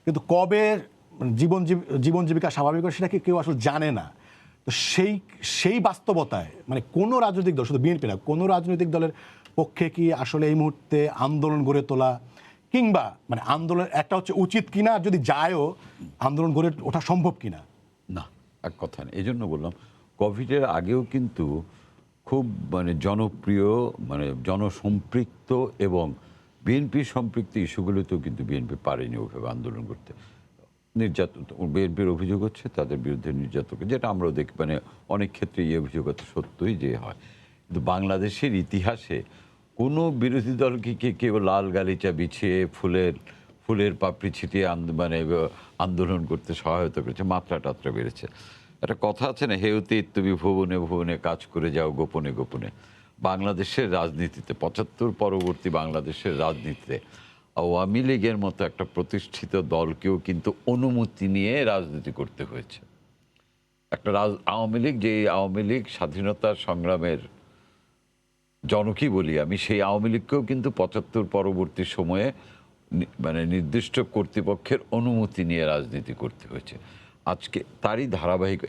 কিন্তু কবে জীবন জীবিকা স্বাভাবিক হয় সেটা কি কেউ আসলে জানে না। তো সেই বাস্তবতায় মানে কোনো রাজনৈতিক দল, শুধু বিএনপি না, কোনো রাজনৈতিক দলের পক্ষে কি আসলে এই মুহূর্তে আন্দোলন গড়ে তোলা কিংবা মানে আন্দোলন একটা হচ্ছে উচিত কিনা, যদি যায়ও আন্দোলন গড়ে ওঠা সম্ভব কিনা? না, এক কথা নেই। এই জন্য বললাম কোভিডের আগেও কিন্তু খুব মানে জনপ্রিয়, মানে জনসম্পৃক্ত এবং বিএনপি সম্পৃক্ত ইস্যুগুলোতেও কিন্তু বিএনপি পারেনি ওইভাবে আন্দোলন করতে। নির্যাতন, বিএনপির অভিযোগ হচ্ছে তাদের বিরুদ্ধে নির্যাতন, যেটা আমরাও দেখি, মানে অনেক ক্ষেত্রে এই অভিযোগতা সত্যই যে হয়। কিন্তু বাংলাদেশের ইতিহাসে কোনো বিরোধী দলকে কেউ লাল গালিচা বিছিয়ে ফুলের পাপড়ি ছিটিয়ে মানে আন্দোলন করতে সহায়তা করেছে, মাত্রা টাত্রা বেড়েছে। একটা কথা আছে না, হেউতে তুমি ভুবনে ভুবনে কাজ করে যাও গোপনে গোপনে। বাংলাদেশের রাজনীতিতে 75 পরবর্তী বাংলাদেশের রাজনীতিতে আওয়ামী লীগের মতো একটা প্রতিষ্ঠিত দলকেও কিন্তু অনুমতি নিয়ে রাজনীতি করতে হয়েছে। একটা আওয়ামী লীগ, যে আওয়ামী লীগ স্বাধীনতার সংগ্রামের জনকই বলি আমি, সেই আওয়ামী লীগকেও কিন্তু 75 পরবর্তী সময়ে মানে নির্দিষ্ট কর্তৃপক্ষের অনুমতি নিয়ে রাজনীতি করতে হয়েছে। আজকে তারই ধারাবাহিক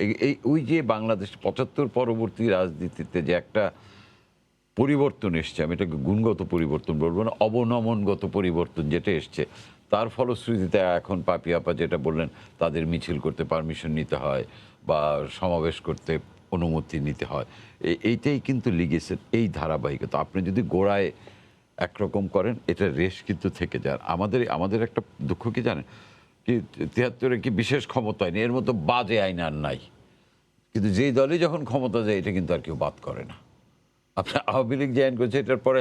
ওই যে বাংলাদেশ 75 পরবর্তী রাজনীতিতে যে একটা পরিবর্তন এসছে, আমি এটাকে গুণগত পরিবর্তন বলবো না, অবনমনগত পরিবর্তন যেটা এসছে, তার ফলশ্রুতিতে এখন পাপি আপা যেটা বললেন, তাদের মিছিল করতে পারমিশন নিতে হয় বা সমাবেশ করতে অনুমতি নিতে হয়, এইটাই কিন্তু লিগেছে এই ধারাবাহিকতা। আপনি যদি গোড়ায় একরকম করেন, এটা রেশ কিন্তু থেকে যায়। আমাদের একটা দুঃখ কি জানেন, কি 73-এ কি বিশেষ ক্ষমতা হয়নি, এর মতো বাজে আইন আর নাই, কিন্তু যেই দলই যখন ক্ষমতা যায় এটা কিন্তু আর কেউ বাদ করে না। আপনার আওয়ামী লীগ যে আইন করেছে, এটার পরে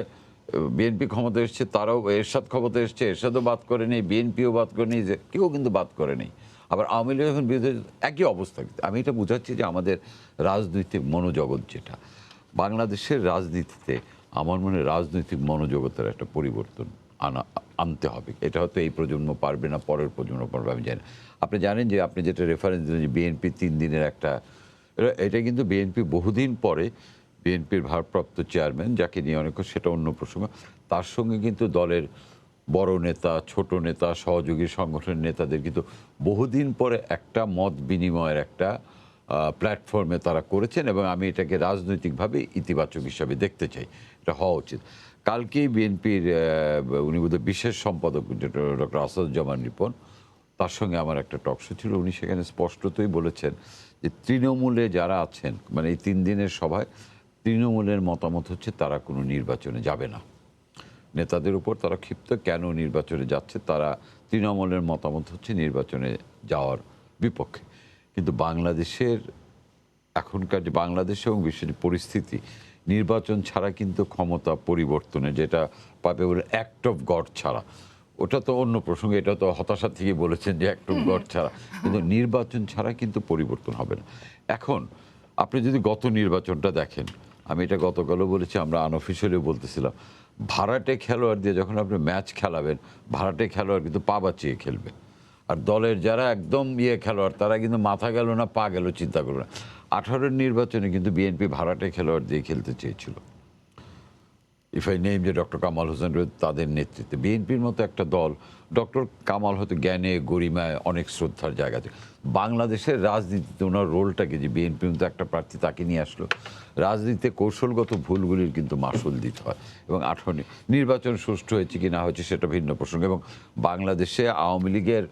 বিএনপি ক্ষমতা এসছে, তারাও এরশাদ ক্ষমতা এসছে, এরশাদও বাদ করে নেই, বিএনপিও বাদ করে নেই, যে কেউ কিন্তু বাদ করে নেই। আবার আওয়ামী লীগ যখন বিরোধী, একই অবস্থা। আমি এটা বোঝাচ্ছি যে আমাদের রাজনৈতিক মনোজগৎ যেটা, বাংলাদেশের রাজনীতিতে আমার মনে রাজনৈতিক মনোজগতের একটা পরিবর্তন আনতে হবে। এটা হয়তো এই প্রজন্ম পারবে না, পরের প্রজন্ম পারবে, আমি জানি। আপনি জানেন যে আপনি যেটা রেফারেন্স দিলেন যে বিএনপি 3 দিনের একটা, এটা কিন্তু বিএনপি বহুদিন পরে বিএনপির ভারপ্রাপ্ত চেয়ারম্যান, যাকে নিয়ে অনেক, সেটা অন্য প্রসঙ্গ, তার সঙ্গে কিন্তু দলের বড় নেতা, ছোট নেতা, সহযোগী সংগঠনের নেতাদের কিন্তু বহুদিন পরে একটা মত বিনিময়ের একটা প্ল্যাটফর্মে তারা করেছেন, এবং আমি এটাকে রাজনৈতিকভাবে ইতিবাচক হিসাবে দেখতে চাই, এটা হওয়া উচিত। কালকেই বিএনপির উনি বোধহয় বিশেষ সম্পাদক ডক্টর আসাদুজ্জামান রিপন, তার সঙ্গে আমার একটা টকশো ছিল, উনি সেখানে স্পষ্টতই বলেছেন যে তৃণমূলে যারা আছেন, মানে এই 3 দিনের সভায় তৃণমূলের মতামত হচ্ছে তারা কোনো নির্বাচনে যাবে না। নেতাদের উপর তারা ক্ষিপ্ত, কেন নির্বাচনে যাচ্ছে, তারা তৃণমূলের মতামত হচ্ছে নির্বাচনে যাওয়ার বিপক্ষে। কিন্তু বাংলাদেশের এখনকার যে বাংলাদেশ এবং বিশ্বের পরিস্থিতি, নির্বাচন ছাড়া কিন্তু ক্ষমতা পরিবর্তনে, যেটা পাবে বলে অ্যাক্ট অফ গড ছাড়া, ওটা তো অন্য প্রসঙ্গে, এটা তো হতাশা থেকে বলেছেন যে অ্যাক্ট অফ গড ছাড়া, কিন্তু নির্বাচন ছাড়া কিন্তু পরিবর্তন হবে না। এখন আপনি যদি গত নির্বাচনটা দেখেন, আমি এটা গতকালও বলেছি, আমরা আনঅফিসিয়ালি বলতেছিলাম, ভাড়াটে খেলোয়াড় দিয়ে যখন আপনি ম্যাচ খেলাবেন, ভাড়াটে খেলোয়াড় কিন্তু পা বাঁচিয়ে খেলবে, আর দলের যারা একদম খেলোয়াড় তারা কিন্তু মাথা গেল না পা গেল চিন্তা করবে না। 18-এর নির্বাচনে কিন্তু বিএনপি ভাড়াটে খেলোয়াড় দিয়ে খেলতে চেয়েছিল, ইফ আই নেম যে ডক্টর কামাল হোসেন তাদের নেতৃত্বে। বিএনপির মতো একটা দল, ডক্টর কামাল হয়তো জ্ঞানে গরিমায় অনেক শ্রদ্ধার জায়গাতে, বাংলাদেশের রাজনীতিতে ওনার রোলটাকে, যে বিএনপির মতো একটা প্রার্থী তাকে নিয়ে আসলো, রাজনীতিতে কৌশলগত ভুলগুলির কিন্তু মাসুল দিতে হয়। এবং 18 নির্বাচন সুষ্ঠু হয়েছে কি না হয়েছে সেটা ভিন্ন প্রসঙ্গ। এবং বাংলাদেশে আওয়ামী লীগের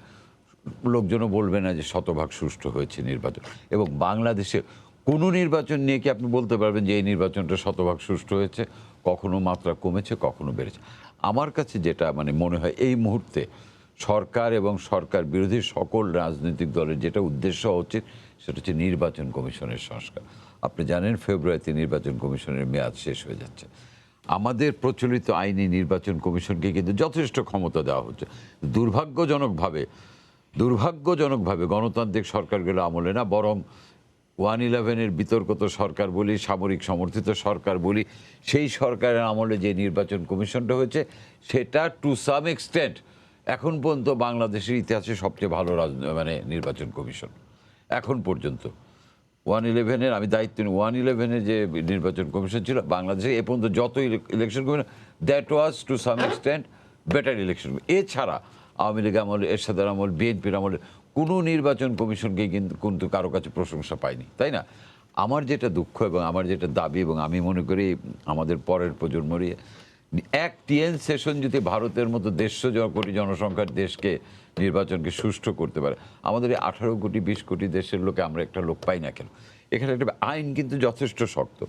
লোকজনও বলবে না যে শতভাগ সুষ্ঠু হয়েছে নির্বাচন। এবং বাংলাদেশে কোনো নির্বাচন নিয়ে কি আপনি বলতে পারবেন যে এই নির্বাচনটা শতভাগ সুষ্ঠু হয়েছে? কখনো মাত্রা কমেছে, কখনো বেড়েছে। আমার কাছে যেটা মানে মনে হয়, এই মুহূর্তে সরকার এবং সরকার বিরোধী সকল রাজনৈতিক দলের যেটা উদ্দেশ্য হওয়া উচিত, সেটা হচ্ছে নির্বাচন কমিশনের সংস্কার। আপনি জানেন ফেব্রুয়ারিতে নির্বাচন কমিশনের মেয়াদ শেষ হয়ে যাচ্ছে। আমাদের প্রচলিত আইনি নির্বাচন কমিশনকে কিন্তু যথেষ্ট ক্ষমতা দেওয়া হচ্ছে। দুর্ভাগ্যজনকভাবে গণতান্ত্রিক সরকারগুলো আমলে না, বরং 111-এর বিতর্কিত সরকার বলি, সামরিক সমর্থিত সরকার বলি, সেই সরকারের আমলে যে নির্বাচন কমিশনটা হয়েছে, সেটা টু সাম এক্সটেন্ট এখন পর্যন্ত বাংলাদেশের ইতিহাসে সবচেয়ে ভালো মানে নির্বাচন কমিশন এখন পর্যন্ত। 111-এর আমি দায়িত্ব নিই, 111-এর যে নির্বাচন কমিশন ছিল বাংলাদেশে এ পর্যন্ত যত election commission, that was to some extent better election. এছাড়া আওয়ামী লীগ আমলে, এরশাদের আমল, বিএনপির আমলে কোনো নির্বাচন কমিশনকে কিন্তু কারো কাছে প্রশংসা পায়নি, তাই না? আমার যেটা দুঃখ এবং আমার যেটা দাবি, এবং আমি মনে করি আমাদের পরের প্রজন্মেরই এক টিএন সেশন যদি ভারতের মতো 150 কোটি জনসংখ্যার দেশকে নির্বাচনকে সুষ্ঠু করতে পারে, আমাদের এই 18 কোটি 20 কোটি দেশের লোকে আমরা একটা লোক পাই না কেন? এখানে একটা আইন কিন্তু যথেষ্ট শক্ত।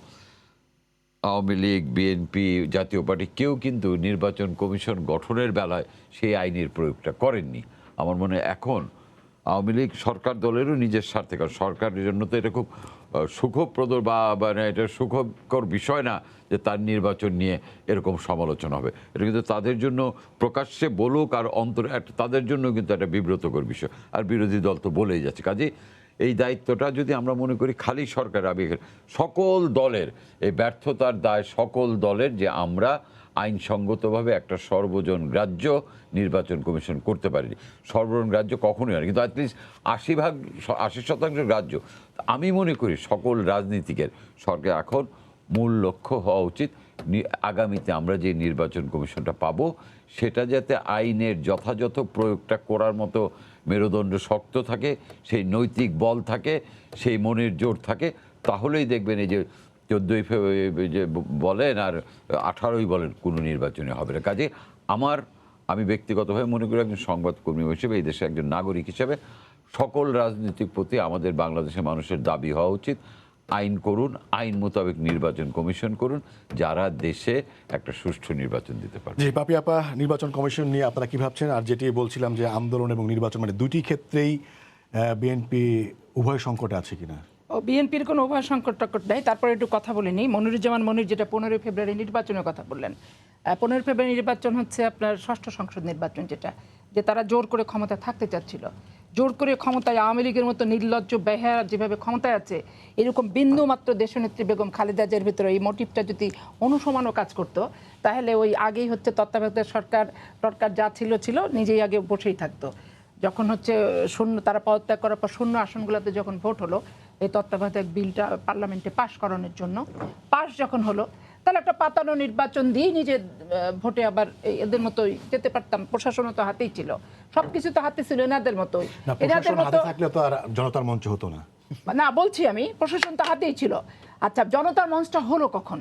আওয়ামী লীগ, বিএনপি, জাতীয় পার্টি কেউ কিন্তু নির্বাচন কমিশন গঠনের বেলায় সেই আইনের প্রয়োগটা করেননি। আমার মনে হয় এখন আওয়ামী লীগ সরকার দলেরও নিজের স্বার্থে, কারণ সরকারের জন্য তো এটা খুব সুখপ্রদ বা এটা সুখকর বিষয় না যে তার নির্বাচন নিয়ে এরকম সমালোচনা হবে। এটা কিন্তু তাদের জন্য প্রকাশ্যে বলুক আর অন্তরে তাদের জন্য কিন্তু একটা বিব্রতকর বিষয়, আর বিরোধী দল তো বলেই যাচ্ছে। কাজেই এই দায়িত্বটা যদি আমরা মনে করি খালি সরকার আবেগের, সকল দলের এই ব্যর্থতার দায় সকল দলের, যে আমরা আইনসঙ্গতভাবে একটা সর্বজন গ্রাহ্য নির্বাচন কমিশন করতে পারিনি। সর্বজন গ্রাহ্য কখনোই হয়, কিন্তু অ্যাটলিস্ট 80% গ্রাহ্য। আমি মনে করি সকল রাজনীতিকের সরকার এখন মূল লক্ষ্য হওয়া উচিত আগামীতে আমরা যে নির্বাচন কমিশনটা পাবো, সেটা যাতে আইনের যথাযথ প্রয়োগটা করার মতো মেরুদণ্ড শক্ত থাকে, সেই নৈতিক বল থাকে, সেই মনের জোর থাকে, তাহলেই দেখবেন এই যে 14ই ফেব্রুয়ারি যে বলেন আর 18ই বলেন, কোনো নির্বাচনে হবে না। কাজে আমি ব্যক্তিগতভাবে মনে করি একজন সংবাদকর্মী হিসেবে, এই দেশে একজন নাগরিক হিসেবে, সকল রাজনীতির প্রতি আমাদের বাংলাদেশের মানুষের দাবি হওয়া উচিত, আইন করুন, আইন মোতাবেক নির্বাচন কমিশন করুন, যারা দেশে একটা সুষ্ঠু নির্বাচন দিতে পারে। জি পাপি আপা, নির্বাচন কমিশন নিয়ে আপনারা কি ভাবছেন? আর যেটি বলছিলাম যে আন্দোলন এবং নির্বাচন, মানে দুটি ক্ষেত্রেই বিএনপি উভয় সংকটে আছে কিনা? বিএনপির কোনো উভয় সংকট টকট নেই। তারপরে একটু কথা বলে নিই, মনিরুজ্জামান মনির যেটা 15 ফেব্রুয়ারি নির্বাচনের কথা বললেন, 15 ফেব্রুয়ারি নির্বাচন হচ্ছে আপনার ষষ্ঠ সংসদ নির্বাচন, যেটা যে তারা জোর করে ক্ষমতা থাকতে চাচ্ছিল, জোর করে ক্ষমতায় আওয়ামী লীগের মতো নির্লজ্জ বেহায়া যেভাবে ক্ষমতায় আছে, এরকম বিন্দু মাত্র দেশনেত্রী বেগম খালেদা জিয়ার ভিতরে এই মোটিভটা যদি অনুসমানও কাজ করতো, তাহলে ওই আগেই হচ্ছে তত্ত্বাবধায়ক সরকার যা ছিল নিজেই আগে বসেই থাকতো। যখন হচ্ছে শূন্য, তারা পদত্যাগ করার পর শূন্য আসনগুলোতে যখন ভোট হলো এই তত্ত্বাবধায়ক বিলটা পার্লামেন্টে পাশ করানোর জন্য, পাশ যখন হলো, তাহলে একটা পাতানো নির্বাচন দিয়ে নিজের ভোটে আবার এদের মতোই যেতে পারতাম। প্রশাসনও তো হাতেই ছিল, সবকিছু তো হাতে ছিল এনাদের মতোই। এনাদের মতো থাকলে তো আর জনতার মঞ্চ হতো না। না, বলছি আমি প্রশাসন তো হাতেই ছিল। আচ্ছা, জনতার মঞ্চটা হলো কখন?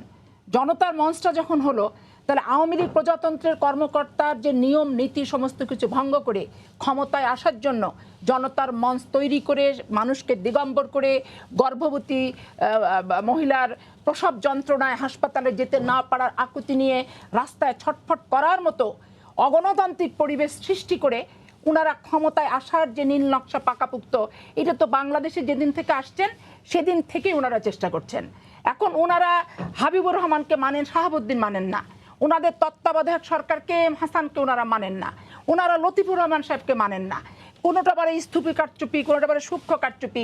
জনতার মঞ্চটা যখন হলো, তাহলে আওয়ামী লীগ প্রজাতন্ত্রের কর্মকর্তার যে নিয়ম নীতি সমস্ত কিছু ভঙ্গ করে ক্ষমতায় আসার জন্য জনতার মঞ্চ তৈরি করে মানুষকে দিগম্বর করে গর্ভবতী মহিলার প্রসব যন্ত্রণায় হাসপাতালে যেতে না পারার আকুতি নিয়ে রাস্তায় ছটফট করার মতো অগণতান্ত্রিক পরিবেশ সৃষ্টি করে ওনারা ক্ষমতায় আসার যে নীল নকশা পাকাপুক্ত, এটা তো বাংলাদেশে যেদিন থেকে আসছেন সেদিন থেকেই ওনারা চেষ্টা করছেন। এখন ওনারা হাবিবুর রহমানকে মানেন, শাহাবুদ্দিন মানেন না, ওনাদের তত্ত্বাবধায়ক সরকারকে হাসানকে ওনারা মানেন না, ওনারা লতিফুর রহমান সাহেবকে মানেন না, কোনোটা বারে স্থূপি কারচুপি, কোনোটা বারে সূক্ষ্ম কারচুপি।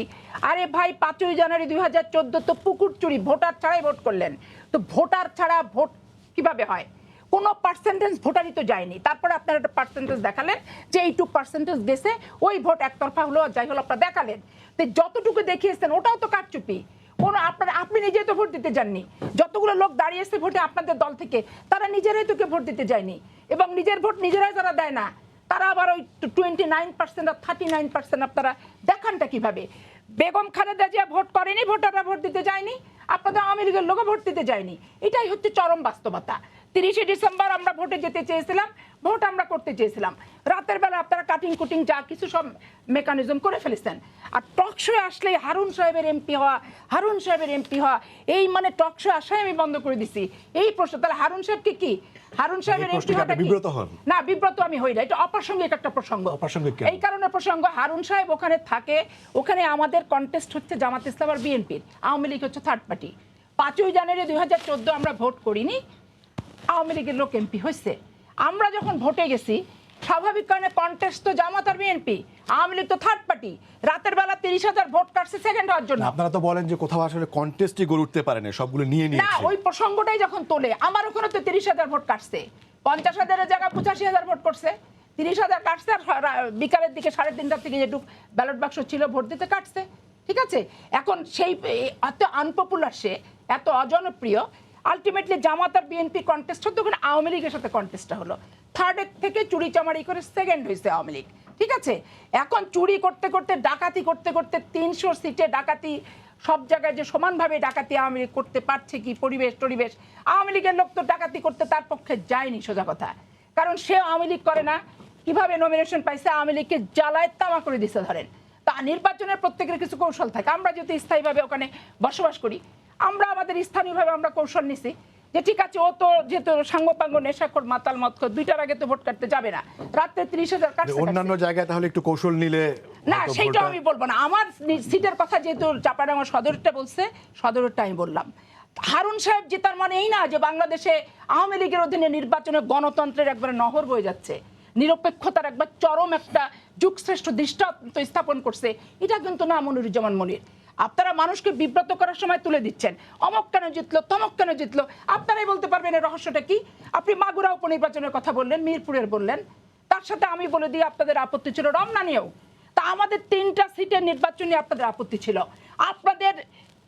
আরে ভাই 5ই জানুয়ারি 2014 তো পুকুর চুরি, ভোটার ছাড়াই ভোট করলেন। তো ভোটার ছাড়া ভোট কিভাবে হয়? কোনো পার্সেন্টেজ ভোটারই তো যায়নি, তারপরে আপনারা একটা পার্সেন্টেজ দেখালেন যে এইটুক পার্সেন্টেজ গেছে, ওই ভোট একতরফা হলো, যাই হলো আপনারা দেখালেন। তো যতটুকু দেখিয়েছেন ওটাও তো কারচুপি। কোনো আপনি নিজেই তো ভোট দিতে যাননি, যতগুলো লোক দাঁড়িয়েছে ভোটে আপনাদের দল থেকে তারা নিজেরাই তোকে ভোট দিতে যায়নি, এবং নিজের ভোট নিজেরাই যারা দেয় না তারা আবার ওই 29% আর 39% আপনারা দেখানটা কিভাবে? বেগম খালেদা জিয়া ভোট করেনি, ভোটাররা ভোট দিতে যায়নি, আপনাদের আওয়ামী লীগের লোকও ভোট দিতে যায়নি। এটাই হচ্ছে চরম বাস্তবতা। 30শে ডিসেম্বর আমরা ভোটে যেতে চেয়েছিলাম, ভোট আমরা করতে চেয়েছিলাম, রাতের বেলা আপনারা কাটিং কুটিং যা কিছু সব মেকানিজম করে ফেলেছেন। আর টকশো আসলে হারুন সাহেবের এমপি হওয়া, হারুন সাহেবের এমপি হওয়া, এই মানে টকশো আসাই আমি বন্ধ করে দিছি এই প্রশ্ন। তাহলে হারুন সাহেবকে কি হারুন সাহেবের এমপি হওয়াটা বিব্রত হন? না, বিব্রত আমি হই না, এটা অপ্রাসঙ্গিক একটা প্রসঙ্গ। এই কারণে প্রসঙ্গ, হারুন সাহেব ওখানে থাকে, ওখানে আমাদের কন্টেস্ট হচ্ছে জামাত ইসলাম আর বিএনপির, আওয়ামী লীগ হচ্ছে থার্ড পার্টি। 5ই জানুয়ারি 2014 আমরা ভোট করিনি, আওয়ামী লীগের লোক এমপি হয়েছে। আমরা যখন ভোটে গেছি স্বাভাবিক কারণে কন্টেস্ট তো জামাত আর বিএনপি, আওয়ামী লীগ তো থার্ড পার্টি। রাতের বেলা 30,000 ভোট কাটছে সেকেন্ড হওয়ার জন্য। আপনারা তো বলেন যে কোথাও আসলে কন্টেস্টই গড়ে উঠতে পারে না, সবগুলো নিয়ে না, নিয়েছে। ওই প্রসঙ্গটাই যখন তোলে, আমার ওখানে তো 30,000 ভোট কাটছে, 50,000-এর জায়গায় 85,000 ভোট করছে, 30,000 কাটছে। আর বিকালের দিকে 3:30টার থেকে যেটুক ব্যালট বাক্স ছিল ভোট দিতে কাটছে, ঠিক আছে। এখন সেই এত আনপপুলার, সে এত অজনপ্রিয়, আলটিমেটলি জামাত আর বিএনপি কন্টেস্ট হতো, ওখানে আওয়ামী লীগের সাথে কন্টেস্টটা হলো। থার্ডের থেকে চুরি চামারি করে সেকেন্ড হয়েছে আওয়ামী লীগ, ঠিক আছে। এখন চুরি করতে করতে, ডাকাতি করতে করতে, 300 সিটে ডাকাতি, সব জায়গায় যে সমানভাবে ডাকাতি আওয়ামী লীগ করতে পারছে কি, পরিবেশ আওয়ামী লীগের লোক তো ডাকাতি করতে তার পক্ষে যায়নি, সোজা কথা। কারণ সে আওয়ামী লীগ করে না, কিভাবে নমিনেশন পাইছে, আওয়ামী লীগকে জ্বালায় তামা করে দিছে ধরেন। তা নির্বাচনের প্রত্যেকের কিছু কৌশল থাকে, আমরা যেহেতু স্থায়ীভাবে ওখানে বসবাস করি, আমরা আমাদের স্থানীয়ভাবে আমরা কৌশল নিছি যে ঠিক আছে, ও তো যেহেতু সাঙ্গপাঙ্গ নেশাখোর মাতাল মদখোর, 2টার আগে তো ভোট কাটতে যাবে না, রাত্রে 30,000 কাটছে। অন্যান্য জায়গায় তাহলে একটু কৌশল নিলে না, সেইটা আমি বলবো না। আমার সিটের কথা যেহেতু চাপাডাঙ্গা সদরটা বলছে, সদরটা আমি বললাম। হারুন সাহেব জেতার মানে এই না যে বাংলাদেশে আওয়ামী লীগের অধীনে নির্বাচনে গণতন্ত্রের একবারে নহর বয়ে যাচ্ছে, নিরপেক্ষতার একবার চরম একটা যুগশ্রেষ্ঠ দৃষ্টান্ত স্থাপন করছে, এটা কিন্তু না মনিরুজ্জামান মনির। আপনারা মানুষকে বিব্রত করার সময় তুলে দিচ্ছেন, অমক কেন জিতলো, তমক কেন জিতলো, আপনারাই বলতে পারবেন এর রহস্যটা কি। আপনি মাগুরা উপনির্বাচনের কথা বললেন, মিরপুরের বললেন, তার সাথে আমি বলে দিই আপনাদের আপত্তি ছিল রমনা নিয়েও। তা আমাদের 3টা সিটের নির্বাচন নিয়ে আপনাদের আপত্তি ছিল, আপনাদের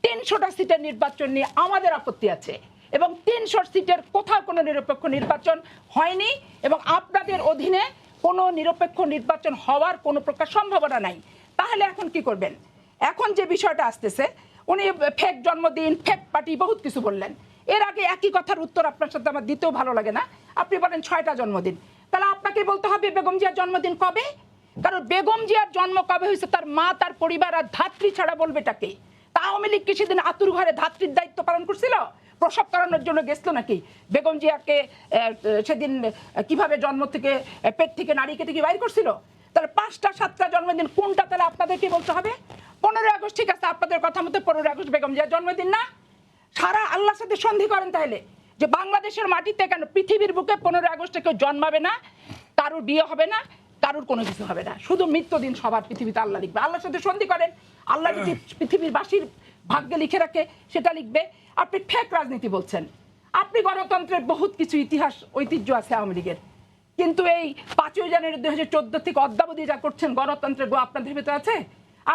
300টা সিটের নির্বাচন নিয়ে আমাদের আপত্তি আছে, এবং 300 সিটের কোথাও কোনো নিরপেক্ষ নির্বাচন হয়নি, এবং আপনাদের অধীনে কোনো নিরপেক্ষ নির্বাচন হওয়ার কোনো প্রকার সম্ভাবনা নাই। তাহলে এখন কি করবেন? এখন যে বিষয়টা আসতেছে, উনি ফেক জন্মদিন, ফেক পার্টি, বহুত কিছু বললেন। এর আগে একই কথার উত্তর আপনার সাথে আমার দিতেও ভালো লাগে না, আপনি বলেন 6টা জন্মদিন, তাহলে আপনাকে বলতে হবে বেগম জিয়ার জন্মদিন কবে। কারণ বেগম জিয়ার জন্ম কবে হয়েছে তার মা, তার পরিবার আর ধাত্রী ছাড়া বলবে তাকে। তা আওয়ামী লীগ কি সেদিন আতুর ঘরে ধাত্রীর দায়িত্ব পালন করছিল? প্রসব করানোর জন্য গেছিল নাকি? বেগম জিয়াকে সেদিন কিভাবে জন্ম থেকে, পেট থেকে নারী কেটে কি বাইর করছিল? তাহলে 5টা 7টা জন্মদিন কোনটা তাহলে আপনাদেরকে বলতে হবে? 15ই আগস্ট, ঠিক আছে, আপনাদের কথা মতো 15ই আগস্ট বেগম জিয়ার জন্মদিন না? সারা আল্লাহর সাথে সন্ধি করেন তাহলে যে বাংলাদেশের মাটিতে কেন, পৃথিবীর বুকে 15ই আগস্টে কেউ জন্মাবে না, কারোর বিয়ে হবে না, কারোর কোনো কিছু হবে না, শুধু মৃত্যুদিন সবার পৃথিবীতে আল্লাহ লিখবে। আল্লাহর সাথে সন্ধি করেন, আল্লাহ যদি পৃথিবীর বাসীর ভাগ্যে লিখে রাখে সেটা লিখবে। আপনি ফেক রাজনীতি বলছেন, আপনি গণতন্ত্রের বহুত কিছু ইতিহাস ঐতিহ্য আছে আওয়ামী লীগের, কিন্তু এই 5ই জানুয়ারি 2014 থেকে অদ্যাবধি যা করছেন গণতন্ত্রের গো আপনাদের ভেতরে আছে।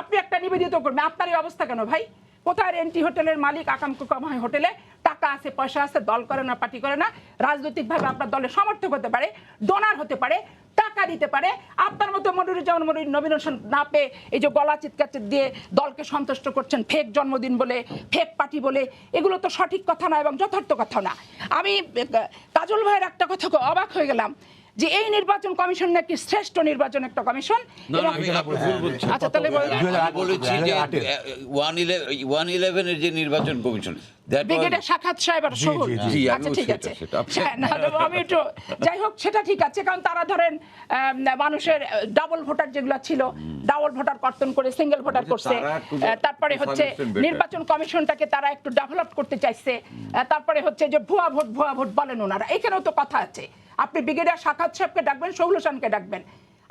আপনি একটা নিবেদিত করবেন, আপনার এই অবস্থা কেন ভাই? কোথায় এনটি হোটেলের মালিক আকাম কুকাম হয় হোটেলে, টাকা আছে, পয়সা আছে, দল করে না, পার্টি করে না, রাজনৈতিকভাবে আপনার দলের সমর্থক হতে পারে, ডোনার হতে পারে, টাকা দিতে পারে, আপনার মতো মনিরুজ্জামান মনির নমিনেশন না পেয়ে এই যে গলা চিৎকার দিয়ে দলকে সন্তুষ্ট করছেন ফেক জন্মদিন বলে, ফেক পার্টি বলে, এগুলো তো সঠিক কথা না এবং যথার্থ কথা না। আমি কাজল ভাইয়ের একটা কথা অবাক হয়ে গেলাম যে এই নির্বাচন কমিশন নাকি শ্রেষ্ঠ নির্বাচন একটা কমিশন। আচ্ছা তাহলে বলেছি যে 111 এর যে নির্বাচন কমিশন ব্রিগেডিয়ার সাখাত সাহেব আর শহর, আচ্ছা ঠিক আছে, আমি একটু যাই হোক সেটা ঠিক আছে, কারণ তারা ধরেন মানুষের ডাবল ভোটার যেগুলো ছিল ডাবল ভোটার কর্তন করে সিঙ্গেল ভোটার করছে, তারপরে হচ্ছে নির্বাচন কমিশনটাকে তারা একটু ডেভেলপ করতে চাইছে, তারপরে হচ্ছে যে ভুয়া ভোট বলেন ওনারা, এখানেও তো কথা আছে। আপনি ব্রিগেডিয়ার সাখাত সাহেবকে ডাকবেন, শহুল হোসেনকে ডাকবেন।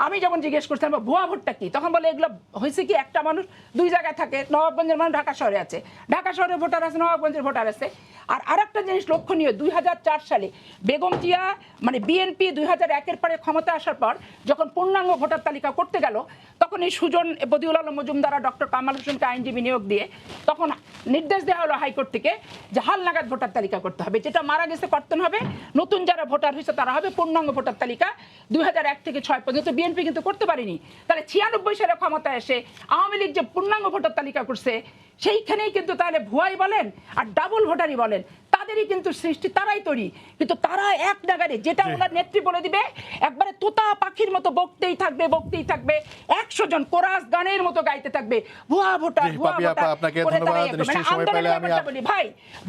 আমি যখন জিজ্ঞেস করছিলাম ভুয়া ভোটটা কি, তখন বলে এগুলো হয়েছে কি একটা মানুষ দুই জায়গায় থাকে, নবাবগঞ্জের মানুষ ঢাকা শহরে আছে, ঢাকা শহরে ভোটার আছে, নবাবগঞ্জের ভোটার আছে। আর আরেকটা জিনিস লক্ষণীয়, 2004 সালে বেগম জিয়া মানে বিএনপি 2001-এর পরে ক্ষমতা আসার পর যখন পূর্ণাঙ্গ ভোটার তালিকা করতে গেল, তখন এই সুজন বদিউল আলম মজুমদার ডক্টর কামাল হোসেনকে আইনজীবী নিয়োগ দিয়ে তখন নির্দেশ দেওয়া হলো হাইকোর্ট থেকে যে হালনাগাদ ভোটার তালিকা করতে হবে, যেটা মারা গেছে কর্তন হবে, নতুন যারা ভোটার হয়েছে তারা হবে পূর্ণাঙ্গ ভোটার তালিকা। 2001 থেকে 2006 পর্যন্ত বিএনপি কিন্তু করতে পারেনি। তাহলে 96 সালে ক্ষমতায় এসে আওয়ামী লীগ যে পূর্ণাঙ্গ ভোটার তালিকা করছে, সেইখানেই কিন্তু তাহলে ভুয়াই বলেন আর ডাবল ভোটারই বলেন, তাদেরই কিন্তু সৃষ্টি, তারাই তৈরি। কিন্তু তারা এক নাগারে যেটা ওনার নেত্রী বলে দিবে, একবারে তোতা পাখির মতো বকতেই থাকবে 100 জন কোরাস গানের মতো গাইতে থাকবে ভুয়া ভোটার ভুয়া ভোটার। আপনাকে ধন্যবাদ, নিশ্চয়ই সময় পেলে আমি বলি ভাই,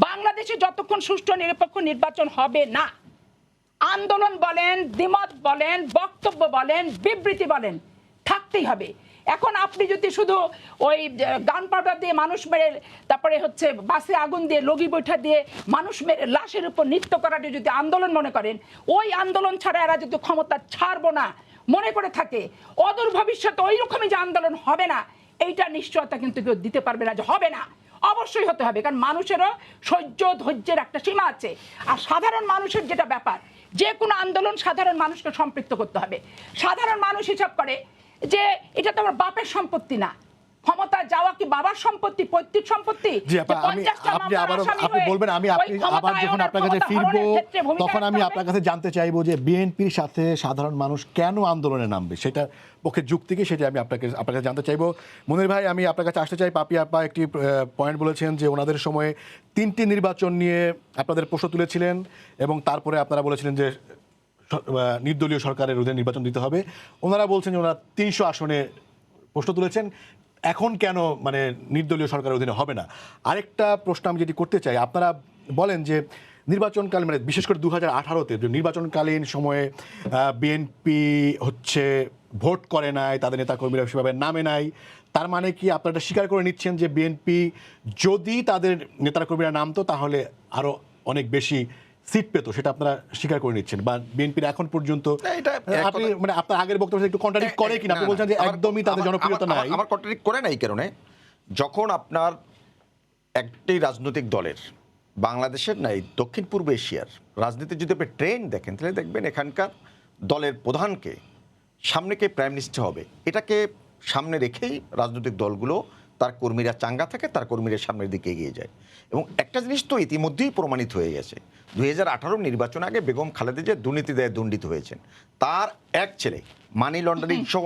বাংলাদেশে যতক্ষণ সুষ্ঠু নিরপেক্ষ নির্বাচন হবে না, আন্দোলন বলেন, দ্বিমত বলেন, বক্তব্য বলেন, বিবৃতি বলেন, থাকতেই হবে। এখন আপনি যদি শুধু ওই গান পাউডার দিয়ে মানুষ মেরে, তারপরে হচ্ছে বাসে আগুন দিয়ে লগি বৈঠা দিয়ে মানুষ মেরে লাশের উপর নৃত্য করাটা যদি আন্দোলন মনে করেন, ওই আন্দোলন ছাড়া এরা যদি ক্ষমতা ছাড়বো না মনে করে থাকে, অদূর ভবিষ্যতে ওই রকমই যে আন্দোলন হবে না, এইটা নিশ্চয়তা কিন্তু কেউ দিতে পারবে না যে হবে না। অবশ্যই হতে হবে, কারণ মানুষেরও সহ্য ধৈর্যের একটা সীমা আছে। আর সাধারণ মানুষের যেটা ব্যাপার, যে কোনো আন্দোলন সাধারণ মানুষকে সম্পৃক্ত করতে হবে। সাধারণ মানুষ হিসাব করে যে এটা তো আমার বাপের সম্পত্তি না, ক্ষমতা যাওয়া কি বাবার সম্পত্তি, পৈতৃক সম্পত্তি। আপনি বলবেন, আমি আবার যখন আপনার কাছে ফিরবো তখন আমি আপনার কাছে জানতে চাইবো যে বিএনপির সাথে সাধারণ মানুষ কেন আন্দোলনে নামবে, সেটা পক্ষে যুক্তি কি, সেটা আমি আপনার কাছে জানতে চাইবো। মনির ভাই, আমি আপনার কাছে আসতে চাই। পাপি আপা একটি পয়েন্ট বলেছেন যে ওনাদের সময়ে 3টি নির্বাচন নিয়ে আপনাদের প্রশ্ন তুলেছিলেন এবং তারপরে আপনারা বলেছিলেন যে নির্দলীয় সরকারের অধীনে নির্বাচন দিতে হবে। ওনারা বলছেন যে ওনারা 300 আসনে প্রশ্ন তুলেছেন, এখন কেন মানে নির্দলীয় সরকারের অধীনে হবে না। আরেকটা প্রশ্ন আমি যেটি করতে চাই, আপনারা বলেন যে নির্বাচনকালীন মানে বিশেষ করে 2018-তে যে নির্বাচনকালীন সময়ে বিএনপি হচ্ছে ভোট করে নাই, তাদের নেতাকর্মীরা সেভাবে নামে নাই, তার মানে কি আপনারা এটা স্বীকার করে নিচ্ছেন যে বিএনপি যদি তাদের নেতাকর্মীরা নামতো তাহলে আরও অনেক বেশি সিট পেতো, সেটা আপনারা স্বীকার করে নিচ্ছেন? বা বিএনপির এখন পর্যন্ত আপনি মানে আপনার আগের বক্তব্য একটু কন্ট্রাডিক্ট করে কিনা? আপনি বলছেন যে একদমই তাদের জনপ্রিয়তা নাই। আমার কন্ট্রাডিক্ট করে না এই কারণে, যখন আপনার একটি রাজনৈতিক দলের, বাংলাদেশের নাই দক্ষিণ পূর্ব এশিয়ার রাজনীতির যদি আপনি ট্রেন্ড দেখেন, তাহলে দেখবেন এখানকার দলের প্রধানকে সামনে কে প্রাইম মিনিস্টার হবে, এটাকে সামনে রেখেই রাজনৈতিক দলগুলো তার কর্মীরা চাঙ্গা থাকে, তার কর্মীরা সামনের দিকে এগিয়ে যায়। এবং একটা জিনিস তো ইতিমধ্যেই প্রমাণিত হয়ে গেছে, 2018 নির্বাচন আগে বেগম খালেদা জিয়া দুর্নীতি দায়ে দণ্ডিত হয়েছেন, তার এক ছেলে মানি লন্ডারিং সহ